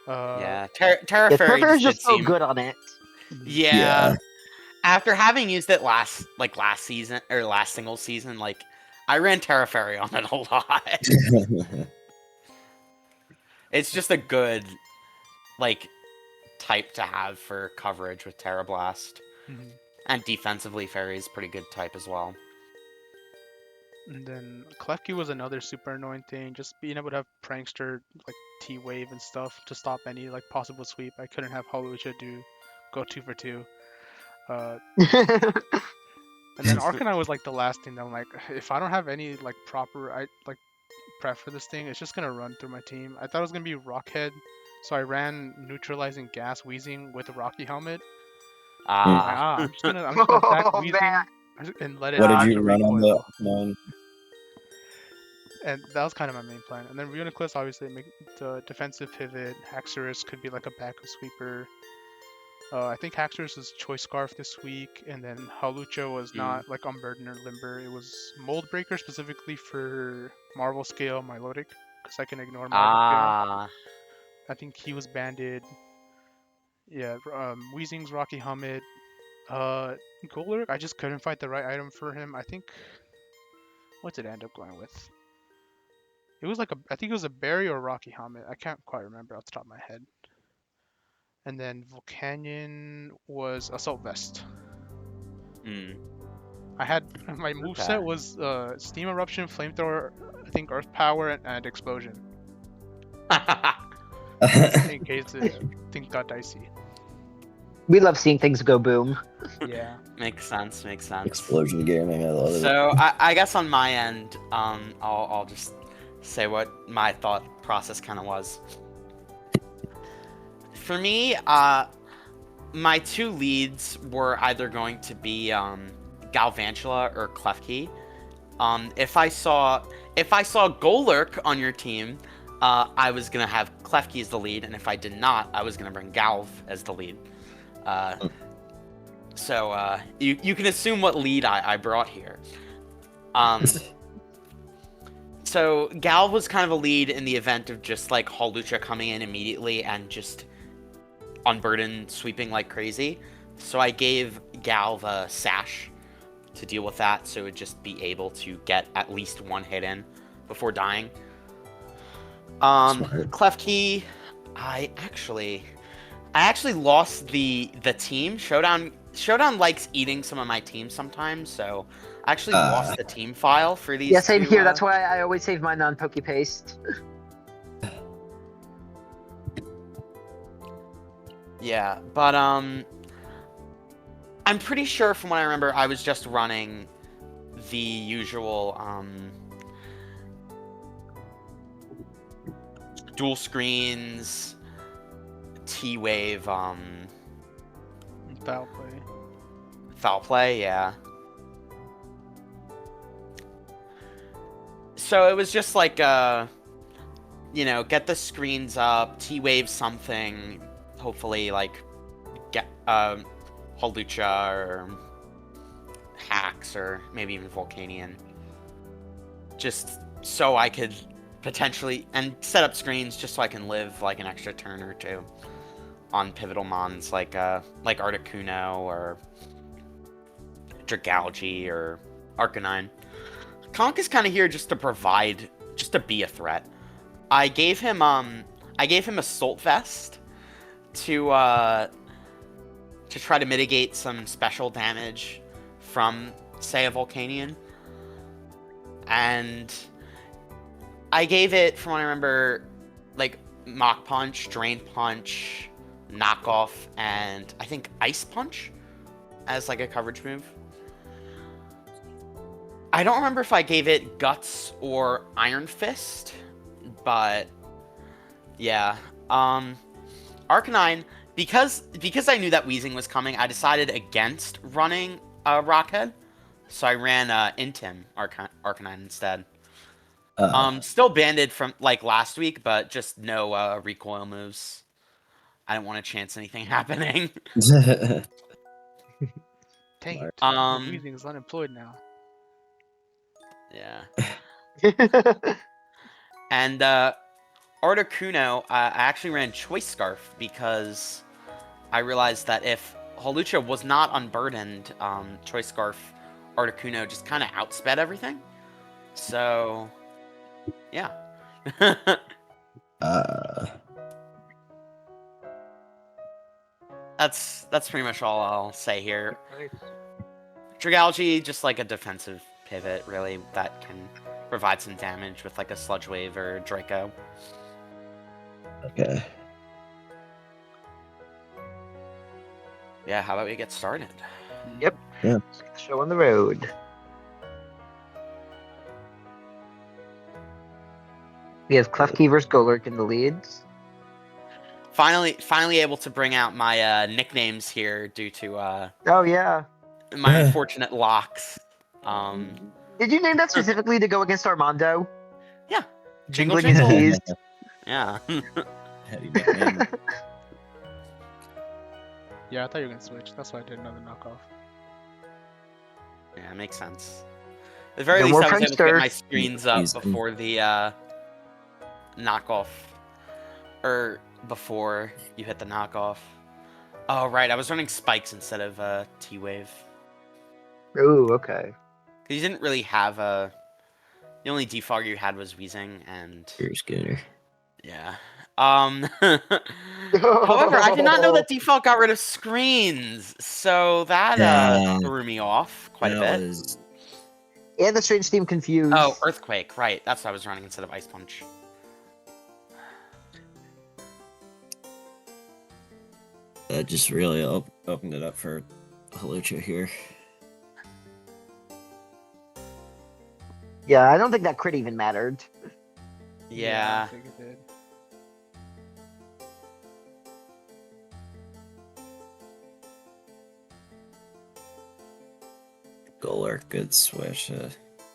Yeah, Terra Yeah, Fairy Terra's just just so seem... good on it. Yeah. After having used it last season or last single season, like I ran Terra Fairy on it a lot. It's just a good like type to have for coverage with Terra Blast. And defensively, Fairy is pretty good type as well. And then Klefki was another super annoying thing. Just being able to have Prankster, like T-Wave and stuff to stop any like possible sweep. I couldn't have Hawlucha go 2 for 2. And then Arcanine was like the last thing that I'm like, if I don't have any like proper prep for this thing, it's just gonna run through my team. I thought it was gonna be Rockhead, so I ran Neutralizing Gas Wheezing with a Rocky Helmet. I'm just gonna attack Wheezing and let it. What did you run on the one? And that was kind of my main plan. And then Reuniclus obviously make the defensive pivot. Haxorus could be like a backup sweeper. I think Haxorus was Choice Scarf this week, and then Hawlucha was not like Unburden or Limber. It was Mold Breaker specifically for Marvel Scale Milotic, because I can ignore Marvel Scale. I think he was banded. Yeah, Weezing's Rocky Helmet. Golurk, I just couldn't find the right item for him. I think, what did I end up going with? It was like I think it was a Berry or Rocky Helmet. I can't quite remember off the top of my head. And then Volcanion was Assault Vest. I had my moveset was Steam Eruption, Flamethrower, I think Earth Power, and Explosion. In case things got dicey. We love seeing things go boom. Yeah. Makes sense. Explosion gaming, I love it. So I guess on my end, I'll just say what my thought process kind of was. For me, my two leads were either going to be Galvantula or Klefki. If I saw Golurk on your team, I was gonna have Klefki as the lead, and if I did not, I was gonna bring Galv as the lead. So you can assume what lead I brought here. So Galv was kind of a lead in the event of just like Hawlucha coming in immediately and just Unburden sweeping like crazy. So I gave Galv a Sash to deal with that, so it would just be able to get at least one hit in before dying. Klefki, I actually I actually lost the team. Showdown likes eating some of my team sometimes, so I actually lost the team file for these. Yeah, same two, here. That's why I always save mine on PokePaste. Yeah, but I'm pretty sure from what I remember, I was just running the usual dual screens, T-Wave, Foul play. foul play, yeah. So it was just like, you know, get the screens up, T-Wave something, hopefully, like, get, Holucha or Hacks or maybe even Volcanion. Just so I could potentially, and set up screens just so I can live, like, an extra turn or two on pivotal mons, like Articuno or Dragalge or Arcanine. Conk is kind of here just to provide, just to be a threat. I gave him Assault Vest to try to mitigate some special damage from, say, a Volcanion. And I gave it, from what I remember, like Mach Punch, Drain Punch, Knockoff, and I think Ice Punch as like a coverage move. I don't remember if I gave it Guts or Iron Fist, but yeah. Arcanine, because I knew that Weezing was coming, I decided against running Rockhead, so I ran Intim Arcanine instead. Still banded from like last week, but just no recoil moves. I didn't want to chance anything happening. Dang it. Um, Weezing is unemployed now. Yeah. And Articuno, I actually ran Choice Scarf because I realized that if Holucha was not unburdened, Choice Scarf Articuno just kind of outsped everything. So, yeah. That's pretty much all I'll say here. Dragalge, just like a defensive pivot, really, that can provide some damage with like a Sludge Wave or Draco. Okay. Yeah, how about we get started? Yep. Yeah. Show on the road. We have Klefki versus Golurk in the leads. Finally able to bring out my nicknames here due to Oh yeah. my unfortunate locks. Did you name that specifically to go against Armando? Yeah. Jingling his keys. Yeah. Heady nickname. Yeah, I thought you were gonna switch. That's why I did another knockoff. Yeah, it makes sense. At the very No least, more I was able to get pranksters. my screens up Easy. before the knockoff. Or before you hit the knockoff. Oh, right, I was running Spikes instead of T-Wave. Ooh, okay. You didn't really have a... The only defogger you had was Weezing, and... Here's Gooner. Yeah. However, I did not know that default got rid of screens, so that Yeah. threw me off quite a That bit. was- And the strange team confused. Oh, Earthquake, right. That's what I was running instead of Ice Punch. That just really opened it up for Holucha here. Yeah, I don't think that crit even mattered. Yeah. I think it did. Golurk, good switch.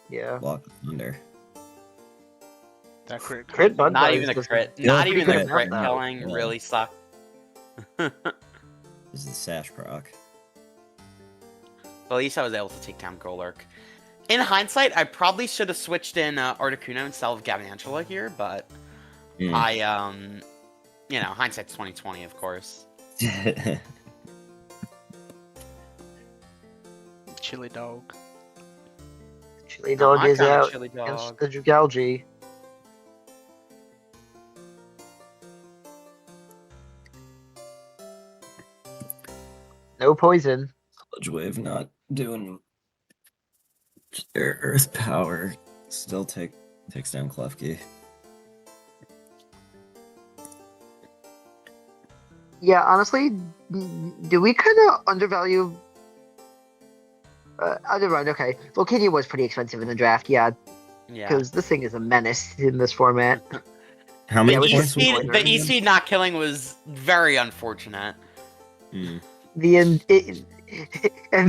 Yeah. Block Thunder. That crit. Crit bug Not buzz even a was crit. Yeah, Not pretty even a good crit amount, though. killing Yeah. really sucked. This is the Sash proc. Well, at least I was able to take down Golurk. In hindsight, I probably should have switched in Articuno instead of Gavantula here, but I, you know, hindsight's 20/20, of course. Chili dog. Chili dog My is kind of out chili against dog. the Dragalge. No poison. Sludge Wave not doing their Earth Power. Still takes down Klefki. Yeah, honestly, do we kind of undervalue? Okay. Volcania was pretty expensive in the draft, yeah, Yeah. because this thing is a menace in this format. How many Yeah, we points should was see The EC not killing was very unfortunate. Mm. And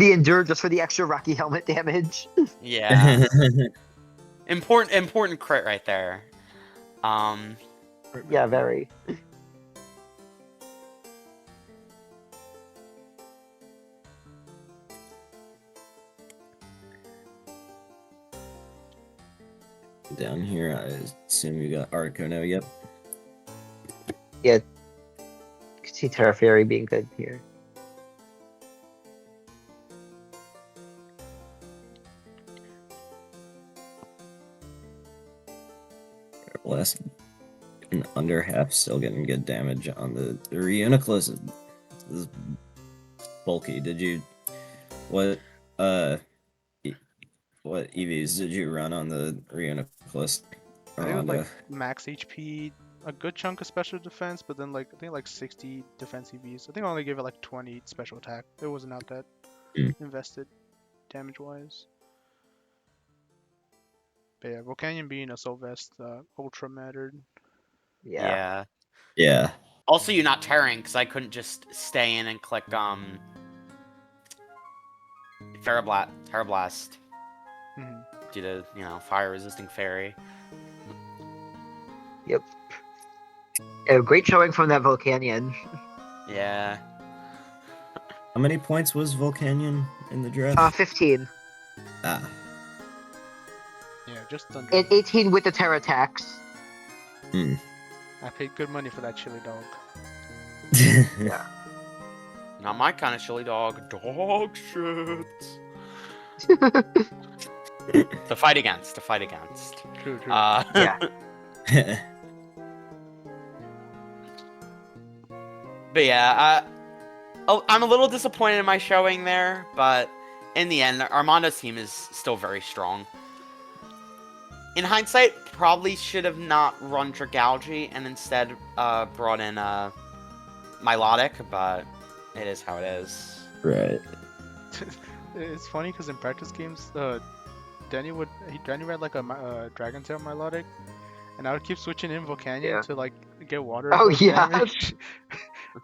the endure just for the extra Rocky helmet damage. Yeah. Important crit right there. Yeah, very. Down here, I assume you got Articuno, yep. Yeah. You can see Terra Fairy being good here. Last under half, still getting good damage on the Reuniclus is bulky. Did you what EVs did you run on the Reuniclus? I think it was like max HP, a good chunk of special defense, but then I think like 60 defense EVs. I think I only gave it like 20 special attack. It wasn't out that invested damage wise. But yeah, Volcanion being a Sylvest ultra mattered. Yeah. Yeah. Also, you not tearing because I couldn't just stay in and click Terrablast due to fire resisting fairy. Yep. Yeah, great showing from that Volcanion. Yeah. How many points was Volcanion in the draft? 15. Yeah, just under. And 18 with the Terra attacks. I paid good money for that chili dog. Yeah. Not my kind of chili dog. Dog shit. To fight against. True. Yeah. But yeah, I'm a little disappointed in my showing there, but in the end, Armando's team is still very strong. In hindsight, probably should have not run Dragalge and instead brought in Milotic, but it is how it is. Right. It's funny because in practice games, Danny read like a Dragon Tail Milotic, and I would keep switching in Volcanion to like get water. Oh yeah. Damage.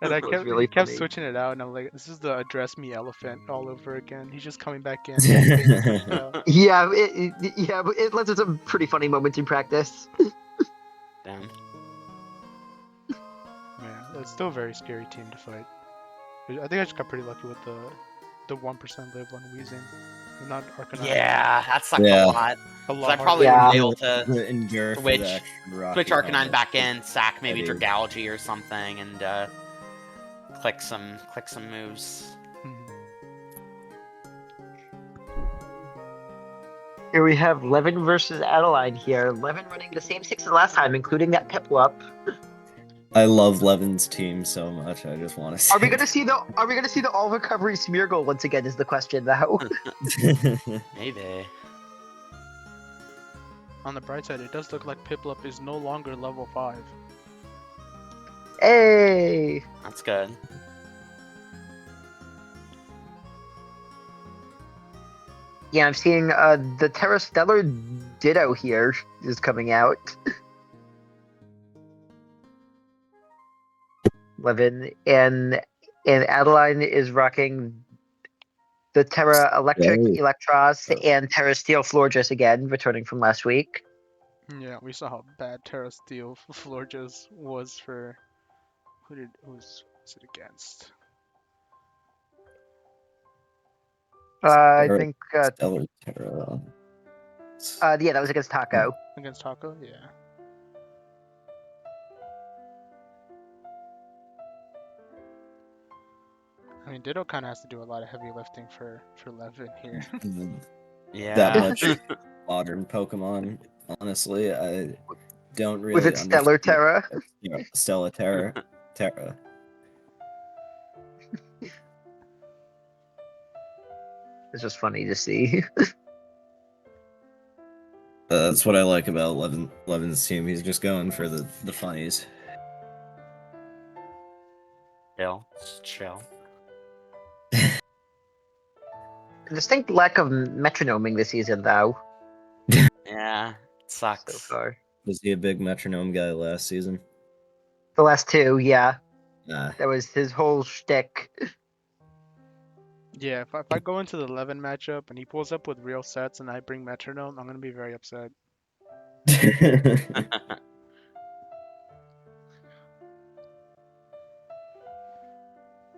And I kept really kept funny. switching it out, and I'm like, this is the address me elephant all over again. He's just coming back in. Yeah, but it led to some pretty funny moments in practice. Damn. Man, it's still a very scary team to fight. I think I just got pretty lucky with the 1% live on Weezing. Not Arcanine. Yeah, that sucked Yeah. a lot. A 'Cause lot I probably Yeah. would be able to endure for switch- that switch Arcanine back in, sack maybe I do. Dragalge or something, and click some moves. Here we have Levin versus Adeline here. Levin running the same 6 as last time, including that Piplup. I love Levin's team so much. I just want to. Are we gonna see the all recovery Smeargle once again? Is the question though. Maybe. On the bright side, it does look like Piplup is no longer level 5. Hey. That's good. Yeah, I'm seeing the Terra Stellar Ditto here is coming out. Levin and Adeline is rocking the Terra Electric Right. Eelektross and Terra Steel Florges again, returning from last week. Yeah, we saw how bad Terra Steel Florges was for. Who was it against? I think. Stellar Terra. Yeah, that was against Taco. Against Taco? Yeah. I mean, Ditto kind of has to do a lot of heavy lifting for Levin here. Yeah. That much modern Pokemon. Honestly, I don't really. Was it Stellar understand- Terra? Yeah, Stellar Terra. Terra. Yeah, I think. Yeah. It was really funny. Stellar Terra. Here we have Levin versus Adeline. It's just funny to see. That's what I like about Levin's team. He's just going for the funnies. Chill. Distinct lack of metronoming this season, though. Yeah, it sucks. So far, Was he a big metronome guy last season? the last two, yeah, Nah. that was his whole shtick. Yeah, if I go into the 11 matchup and he pulls up with real sets and I bring metronome, I'm gonna be very upset.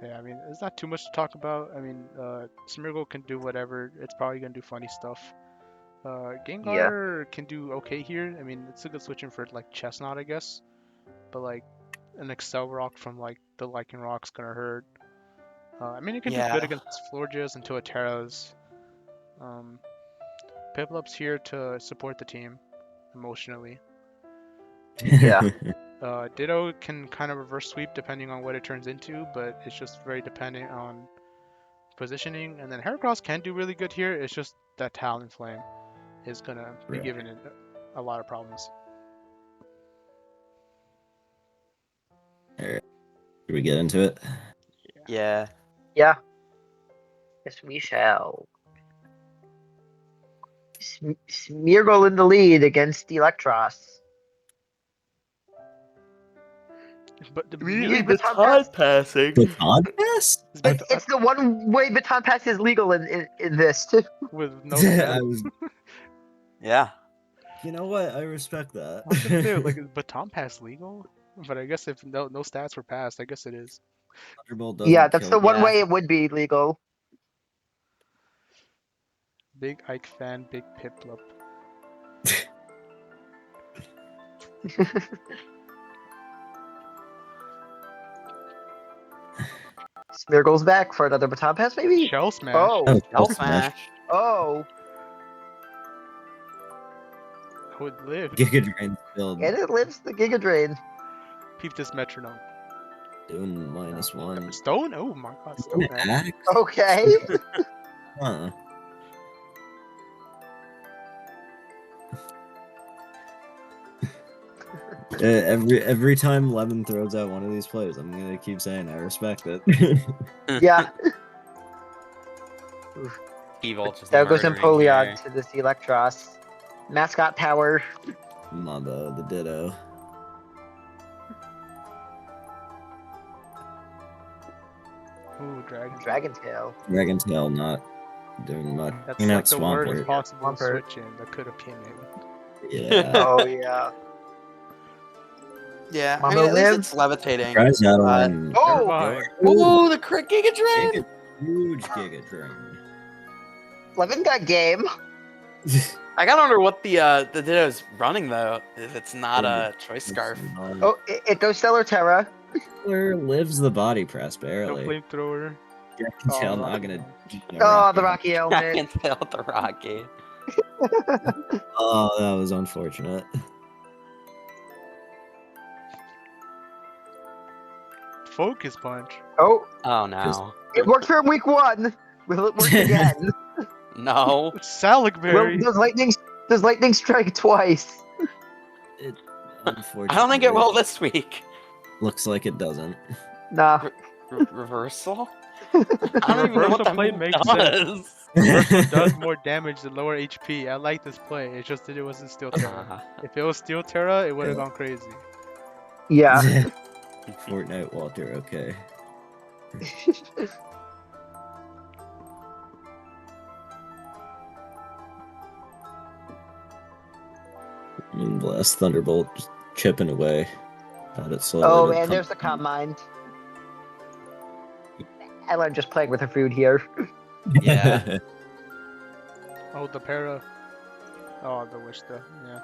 Yeah, I mean, there's not too much to talk about. I mean, Smeargle can do whatever. It's probably gonna do funny stuff. Gengar can do okay here. I mean, it's a good switch in for like Chestnut, I guess. But like an Excel Rock from like the Lycan Rock's gonna hurt. I mean, it can do good against Florges and Toateras. Piplup's here to support the team emotionally. Yeah. Ditto can kind of reverse sweep depending on what it turns into, but it's just very dependent on positioning. And then Heracross can do really good here. It's just that Talonflame is gonna be giving it a lot of problems. Alright. Should we get into it? Yeah. Yeah. Yes, we shall. Smeargle in the lead against Eelektros. But the Really, baton baton passing. Baton pass? It's the one way baton pass is legal in this too. with no I stats. was, Yeah. you know what? I respect that. I was gonna say, like, is baton pass legal? But I guess if no stats were passed, I guess it is. Thunderbolt doesn't Yeah, that's kill the one Yeah. way it would be legal. Big Ike fan, big Piplup. Smeargle's back for another baton pass, maybe? Shell smash. Oh, L smash. oh. I would live. Giga Drain build. And it lives the Giga Drain. Peep this metronome. Doing -1. Stone? Oh my god, Stone. Axe? Okay. Huh. Every time Lemon throws out one of these plays, I'm gonna keep saying I respect it. Yeah. Evil just There goes murdering Empoleon here. to this Eelektros. Mascot power. Mamba, the Ditto. Ooh, Dragon. Dragon Tail. Dragon Tail not doing much. That's Bringing like out the worst Swampert. possible Swampert. switch in that could have came in. Yeah. Oh, yeah. Yeah, I Mama mean, at least lives. it's levitating. Tries out on Oh! Bye. Ooh, the crit Giga Drain! huge Giga Drain. Levin got game. I gotta wonder what the Ditto's running though, if it's not a choice scarf. Oh, it goes Stellar Terra. Where lives the body press No barely? flamethrower. Dragon Tail not Rocky gonna. Oh, the Rocky I Helmet. can tell the Rocky. Oh, that was unfortunate. Focus punch. Oh, Oh no. it worked for week 1. Will it work again? No. Salicberry. Does lightning strike twice? Unfortunately, I don't think it will this week. Looks like it doesn't. Nah. Reversal? I don't even know what Reversal that play move makes does. Reversal does more damage than lower HP. I like this play. It's just that it wasn't Steel Terra. If it was Steel Terra, it would have gone crazy. Yeah. Fortnite Walter, okay. Moonblast Thunderbolt just chipping away at it slowly. Oh, to man, come- there's the Calm Mind. Ellen just playing with her food here. Yeah. Oh, the para. Oh, the wish the yeah.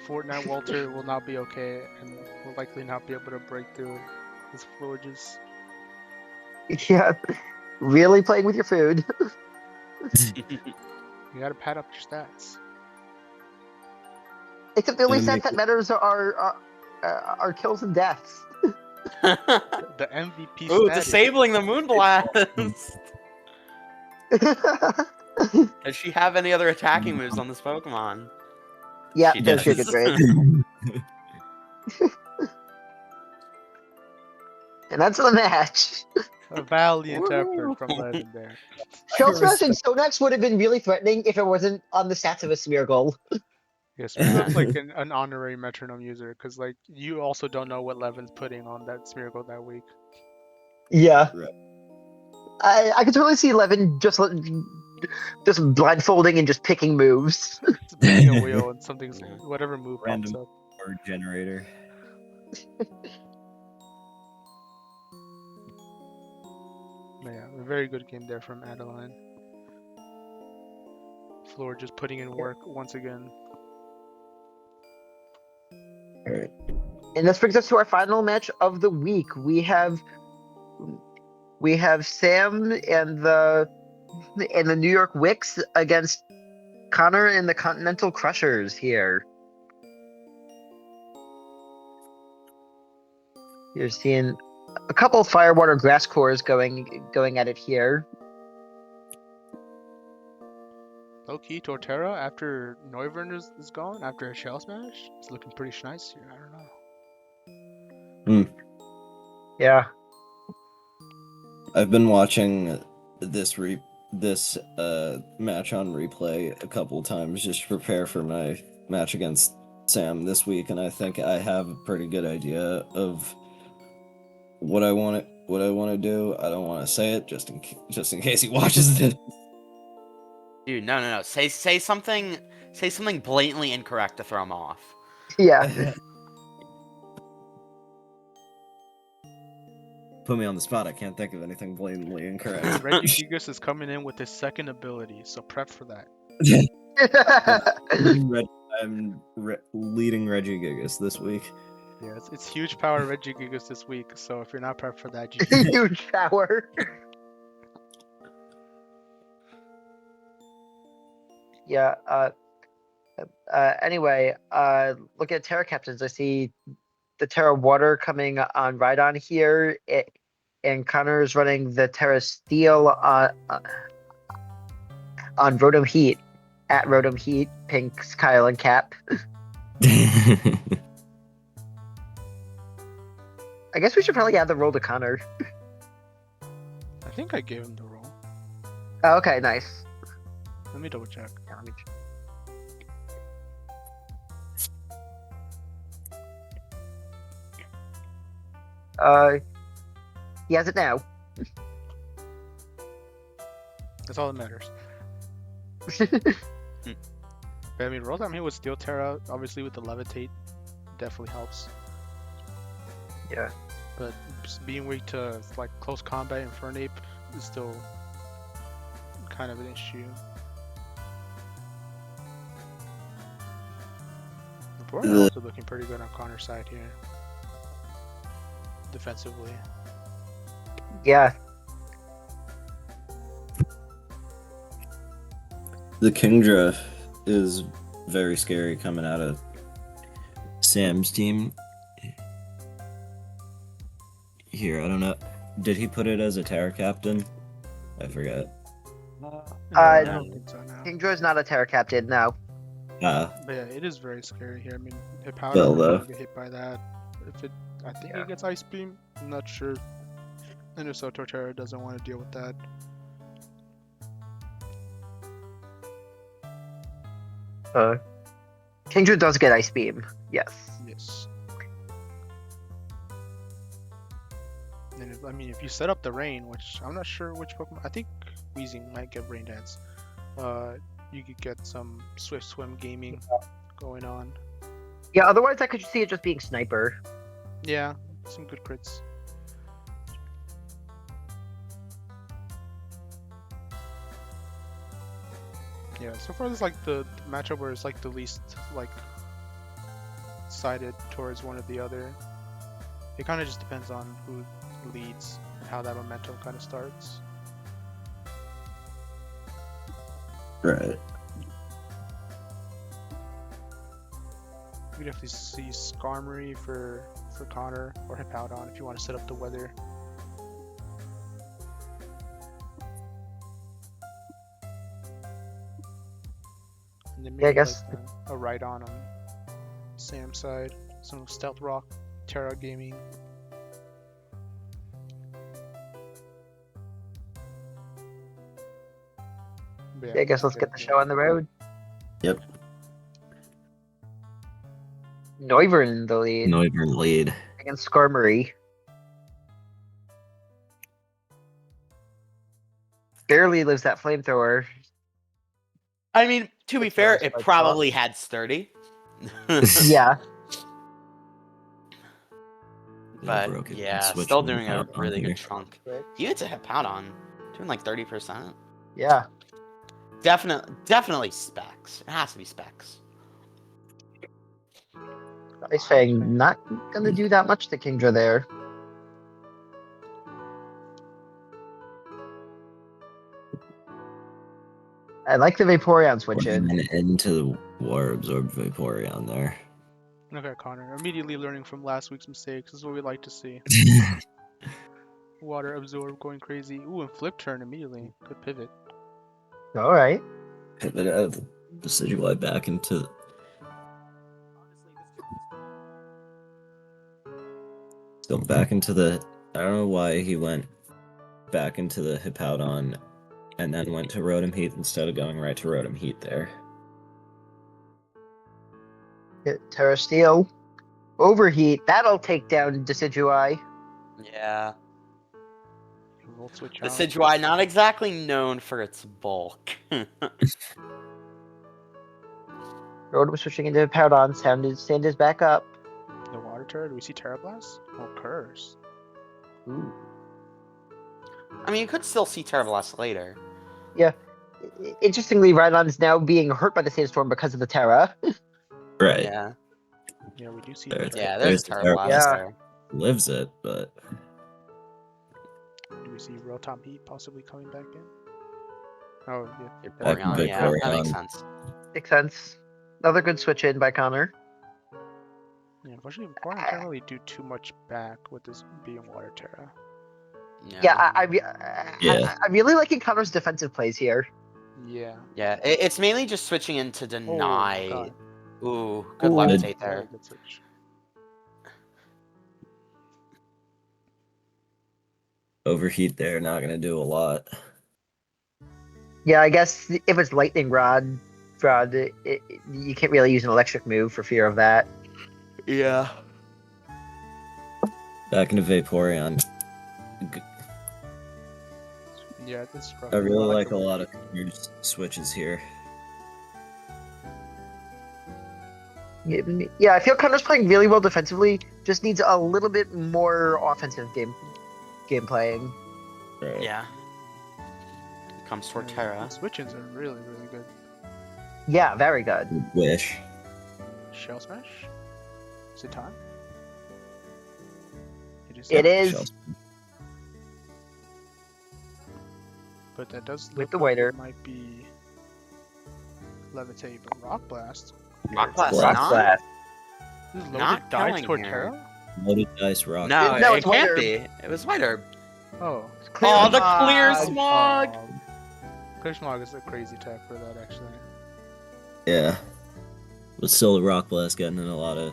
Fortnite Walter will not be okay and will likely not be able to break through his Florges. Yeah. Really playing with your food. You gotta pad up your stats. Except the only Gonna stats make that matters are kills and deaths. The MVP Ooh, stat is- disabling the Moonblast! Does she have any other attacking moves on this Pokemon? Yeah, She there's does. Giga Drain. And that's the match. A valiant effort Woo! from Legendary. Shell Smash and Sonax would have been really threatening if it wasn't on the stats of a Smeargle. Yeah, Yeah. Smeargle's like an honorary metronome user, because like you also don't know what Levin's putting on that Smeargle that week. Yeah. Right. I could totally see Levin just blindfolding and just picking moves. It's spinning a wheel and something's whatever move pops Random up. word generator. But yeah, a very good game there from Adeline. Floor just putting in work once again. Alright. And this brings us to our final match of the week. We have Sam and the New York Wicks against Connor and the Continental Crushers here. You're seeing a couple Firewater Grass Cores going at it here. Low key, Torterra after Noivern is gone, after a Shell Smash, it's looking pretty nice here. I don't know. Yeah. I've been watching this match on replay a couple times just to prepare for my match against Sam this week, and I think I have a pretty good idea of what I want to do. I don't want to say it just in case he watches it. Dude, no. Say something blatantly incorrect to throw him off. Yeah. Put me on the spot. I can't think of anything blatantly incorrect. Regigigas is coming in with his second ability, so prep for that. I'm leading Regigigas this week. Yeah, it's huge power Regigigas this week, so if you're not prepped for that, Huge power. Yeah. Anyway, look at Terra Captains. I see the Terra Water coming on Rhydon here, and Connor's running the Terra Steel on Rotom Heat at Rotom Heat. Pink's Kyle and Cap. I guess we should probably add the roll to Connor. I think I gave him the roll. Oh, okay, nice. Let me double check. Yeah, let me check. He has it now. That's all that matters. But I mean, Rotom here with Steel Terra, obviously with the Levitate, definitely helps. Yeah. But just being weak to like close combat and Fernape is still kind of an issue. The board is also looking pretty good on Connor's side here. Defensively. Yeah. The Kingdra is very scary coming out of Sam's team. Here, I don't know. Did he put it as a Terra Captain? I don't think so now. Kingdra is not a Terra Captain, no. But yeah, it is very scary here. I mean, hit powder Well, though. get hit by that. If it, I think it gets Ice Beam. I'm not sure. And if so, Torterra doesn't want to deal with that. Kingdra does get Ice Beam, yes. Yes. And if, I mean, if you set up the rain, which I'm not sure which Pokemon, I think Weezing might get Rain Dance. You could get some Swift Swim gaming going on. Yeah, otherwise I could see it just being Sniper. Yeah, some good crits. Yeah, so far this is like the matchup where it's like the least like sided towards one or the other. It kind of just depends on who leads and how that momentum kind of starts. Right. You can definitely see Skarmory for Connor or Hippowdon if you want to set up the weather. And then Yeah, I maybe guess- like a ride on Sam's side. Some Stealth Rock, Terra Gaming. But Yeah, I guess let's get the show on the road. Yep. Neuvern in the lead Neuvern lead. against Skarmory. Barely lives that flamethrower. I mean, to be It's fair, nice, it but probably had sturdy. Yeah. But Broke it. yeah, Switch still to doing a Hippowdon really here. good chunk. He hits a Hippowdon, doing like 30%. Yeah. Definitely specs. It has to be specs. Ice Fang not gonna do that much to Kingdra there. I like the Vaporeon switch in. And into the Water Absorb Vaporeon there. Okay, Connor. Immediately learning from last week's mistakes. This is what we like to see. Water Absorb going crazy. Ooh, and Flip Turn immediately. Good pivot. All right. Pivot out of the Decidueye back into. So back into the. I don't know why he went back into the Hippowdon and then went to Rotom Heat instead of going right to Rotom Heat there. Hit Terra Steel. Overheat. That'll take down Decidueye. Yeah. Volt switch The out. Decidueye not exactly known for its bulk. Rotom switching into Powdon. Sand is back up. The Water Turret. Do we see Terra Blast? Oh, Curse. Ooh. I mean, you could still see Terra Blast later. Interestingly, Rhydon is now being hurt by the Sandstorm because of the Terra. Right. Yeah. Yeah, we do see There the it's- Terra. Yeah, There's there's the Terra Terra Blast Blast. there. Lives it, but Do we see Rotom Heat possibly coming back in? Oh, yeah. Vaporeon, yeah, that makes Vaporeon. sense. Makes sense. Another good switch in by Connor. Yeah, unfortunately, Vaporeon can't really do too much back with this being Water Terra. Yeah, Yeah. I'm really liking Connor's defensive plays here. Yeah. Yeah, it's mainly just switching in to deny. God. Ooh, good Ooh. levitate Very there. good switch. Overheat there, not gonna do a lot. Yeah, I guess if it's Lightning Rod, you can't really use an electric move for fear of that. Yeah. Back into Vaporeon. Yeah, this rough. I really like a lot of switches here. Yeah, I feel Connor's playing really well defensively. Just needs a little bit more offensive game playing. Right. Yeah. Comes Torterra. Switch-ins are really, really good. Yeah, very good. Wish. Shell Smash? Is it time? It is. Shells. But that does With look the like waiter. it might be Levitate, but Rock Blast. Rock Blast, Rock not? Blast. This is loaded Not dice killing toward here. Terra? Loaded dice rock. No, No, it it's White can't Herb. be. It was White Herb. Oh. Oh, the Smog. clear smog! Clear Smog is a crazy tech for that, actually. Yeah. But still, the Rock Blast getting in a lot of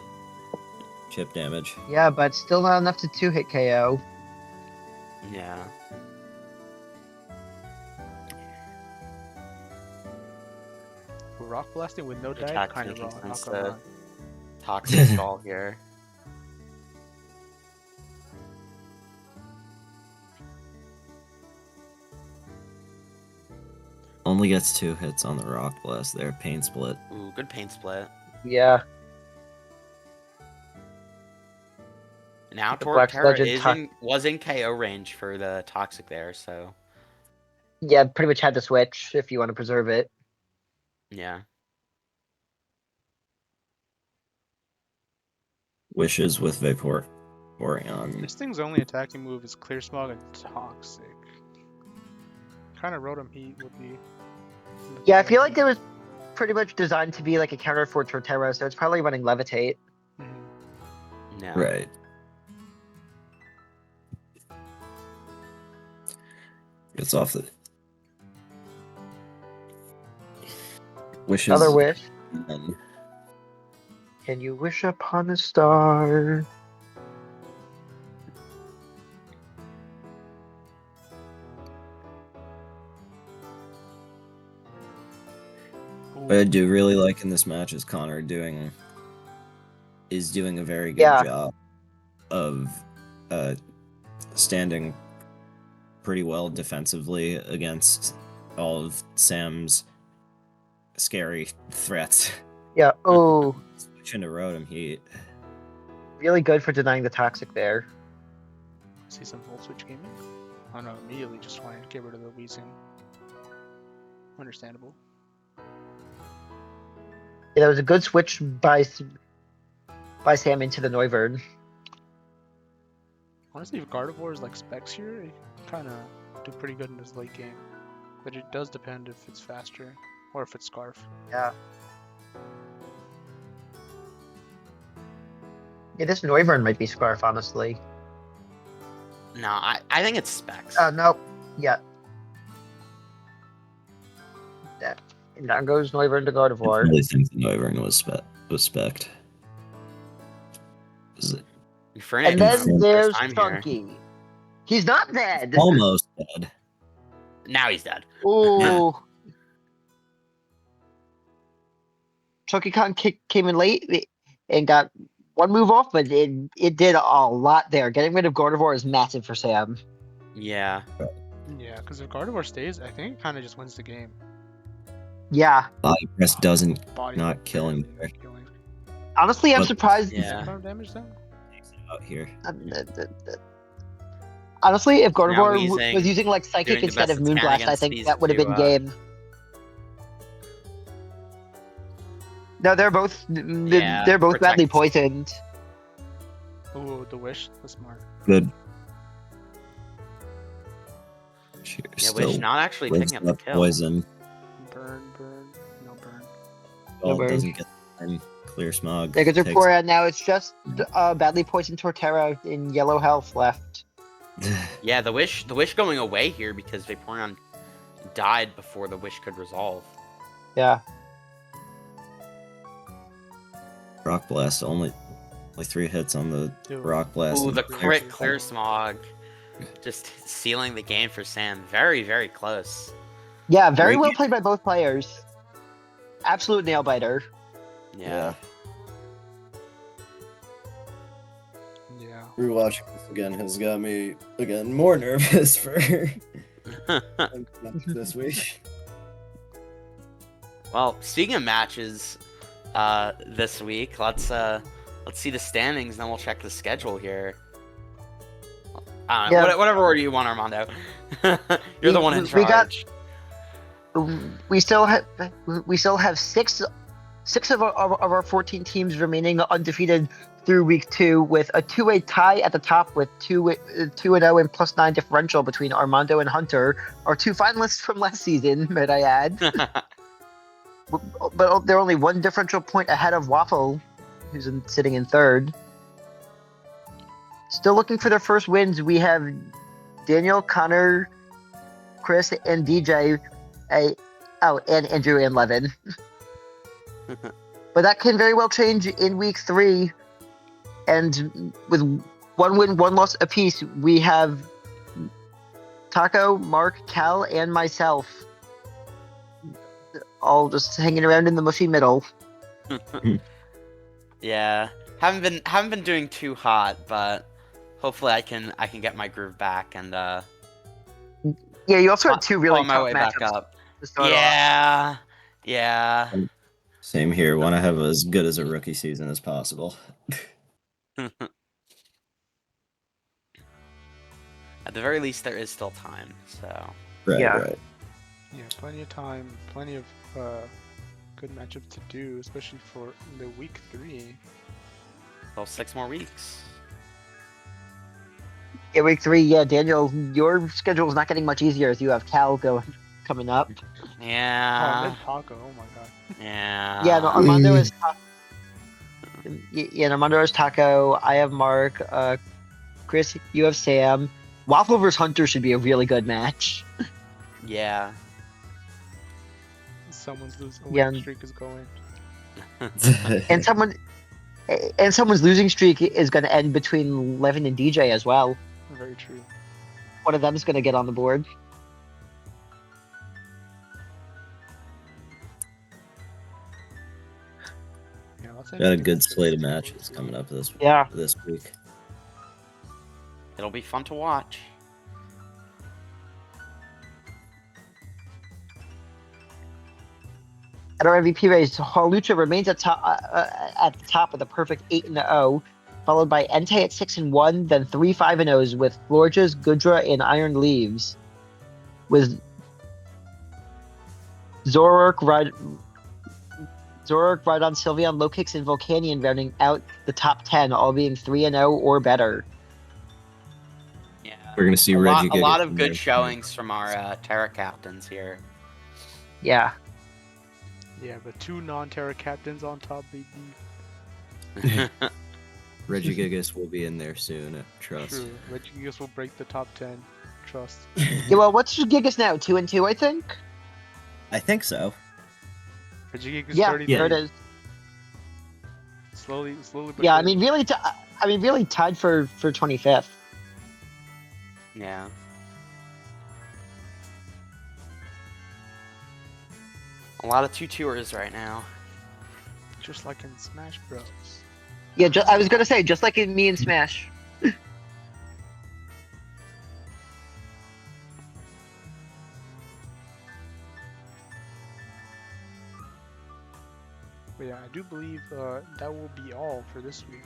chip damage. Yeah, but still not enough to 2-hit KO. Yeah. Rock Blasting with no dive? Attack Kind of making raw, not sense gonna to- lie. Toxic stall here. Only gets 2 hits on the Rock Blast there. Pain Split. Ooh, good paint split. Yeah. Now The Black Torterra Legend was in KO range for the toxic there, so Yeah, pretty much had to switch if you want to preserve it. yeah. Wishes with Vaporeon. This thing's only attacking move is Clear Smog and Toxic. Kind of Rotom Heat would be. Yeah, I feel like it was pretty much designed to be like a counter for Torterra, so it's probably running Levitate. Mhm. No. Right. Gets off the. Wishes. Another wish. None. Can you wish upon a star? What I do really like in this match is Connor doing a very good Yeah. job of standing pretty well defensively against all of Sam's scary threats. Yeah. Oh, Switching to Rotom Heat. really good for denying the toxic there. See some Volt Switch gaming? Oh no, immediately just want to get rid of the wheezing. Understandable. Yeah, that was a good switch by Sam into the Noivern. Honestly, if Gardevoir is like specs here, it can kind of do pretty good in this late game. But it does depend if it's faster or if it's Scarf. Yeah. Yeah, this Noivern might be Scarf, honestly. No, I think it's specs. No. Yeah. And down goes Noivern to I Gardevoir. really think the Noivern was spec'd. Was it Fernet And for the then first there's time here. Chunky. He's not dead. almost dead? Now he's dead. Ooh. Chunky Kong came in late and got one move off, but it did a lot there. Getting rid of Gardevoir is massive for Sam. Yeah. Yeah, because if Gardevoir stays, I think it kind of just wins the game. Yeah. Body press doesn't Body not killing barely there. killing. Honestly, I'm But- surprised. Yeah. Amount of damage though? out here. Honestly, if Gardevoir Weezing, was using like Psychic doing the instead best of it can Moonblast, I against think these that would have two, been game. No, they're both Yeah, they're both badly protect. poisoned. Ooh, the wish. That's smart. Good. Yeah, Wish not actually lives picking up the up kill. poison. Burn, no burn. Well, burn. it doesn't get burn. Clear smog. There goes takes- report, and now it's just badly poisoned Torterra in yellow health left. Yeah, the wish going away here because Vaporeon died before the wish could resolve. Yeah. Rock blast only 3 hits on the Dude. rock blast. Ooh, and the Clear clear smog. Just sealing the game for Sam. Very, very close. Yeah, very Great well game. played by both players. Absolute nail biter. Yeah. Yeah. Rewatching this again has got me again more nervous for this week. Well, speaking of matches, this week, let's see the standings, then we'll check the schedule here. Yeah. Whatever order you want, Armando. You're the one in We got- charge. We still have six of our 14 teams remaining undefeated through week 2, with a 2-way tie at the top with 2-0 and +9 differential between Armando and Hunter, our 2 finalists from last season, might I add. But they're only 1 differential point ahead of Waffle, who's sitting in 3rd. Still looking for their first wins. We have Daniel, Connor, Chris, and DJ. And Andrew and Levin. But that can very well change in week 3. And with 1 win, 1 loss apiece, we have Taco, Mark, Cal, and myself all just hanging around in the mushy middle. Yeah, haven't been doing too hot, but hopefully I can get my groove back and Yeah, you also had 2 really claw my tough way back matchups up. to start off. Yeah. Same here. Want to have as good as a rookie season as possible. At the very least, there is still time. So Right, Yeah. right. Yeah, plenty of time, plenty of good matchup to do, especially for the week 3. still 6 more weeks. Yeah, week 3, yeah, Daniel, your schedule is not getting much easier as you have Cal coming up. Oh, Yeah. and then Taco. Oh my god. Yeah. Yeah, no, Armando is Yeah, Armando is Taco. I have Mark. Chris, you have Sam. Waffle vs Hunter should be a really good match. Yeah. Someone's losing. A Yeah. winning streak is going. And someone's losing streak is going to end between Levin and DJ as well. Very true. One of them is going to get on the board. Yeah, let's Got a good slate of matches coming up this week. It'll be fun to watch. At our MVP race, Harlucha remains at the top with a perfect 8-0, followed by Entei at 6-1, then 3 5-0s with Florges, Gudra, and Iron Leaves, with Zork, Rhydon, Sylveon, Low Kicks, and Volcanion rounding out the top 10, all being 3-0 or better. Yeah, We're gonna see a Reggie. lot of good showings from our Terra captains here. Yeah. Yeah, but 2 non-Terra captains on top, baby. Regigigas will be in there soon. Trust. True. Regigigas will break the top 10. Trust. Yeah, well, what's your Gigas now? 2-2, I think? I think so. Regigigas Yeah, 33. there it is. Slowly. But Yeah, I surely. mean, really tied for 25th. Yeah. A lot of 2-2ers right now. Just like in Smash Bros. Yeah, I was gonna say, just like in me and Smash. But yeah, I do believe that will be all for this week.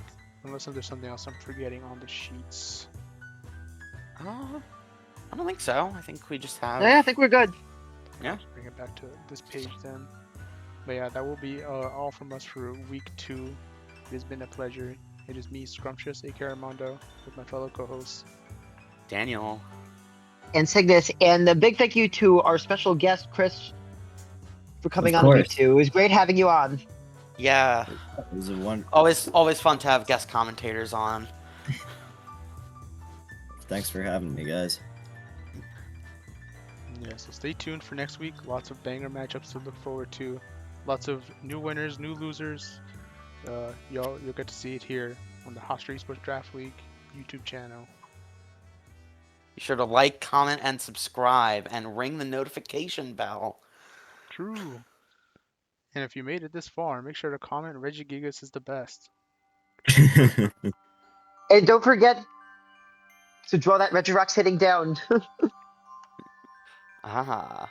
Unless there's something else I'm forgetting on the sheets. I don't think so. I think we just have. Yeah, I think we're good. Yeah. Bring it back to this page then. But yeah, that will be all from us for week 2. It has been a pleasure. It is me, Scrumptious, aka Armando, with my fellow co-hosts. Daniel. And Cygnus, and a big thank you to our special guest, Chris, for coming Of on week course. 2. It was great having you on. Yeah. It was a one. Always fun to have guest commentators on. Thanks for having me, guys. Yeah, so stay tuned for next week. Lots of banger matchups to look forward to. Lots of new winners, new losers. You'll get to see it here on the Hofstra Esports Draft League YouTube channel. Be sure to like, comment, and subscribe, and ring the notification bell. True. And if you made it this far, make sure to comment Regigigas is the best. And don't forget to draw that Regirock hitting down. Ah.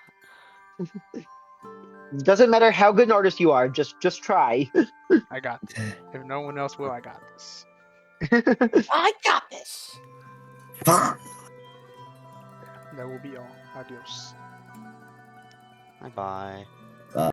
Doesn't matter how good an artist you are, just try. I got this. If no one else will, I got this. I got this. That will be all. Adios. Bye-bye.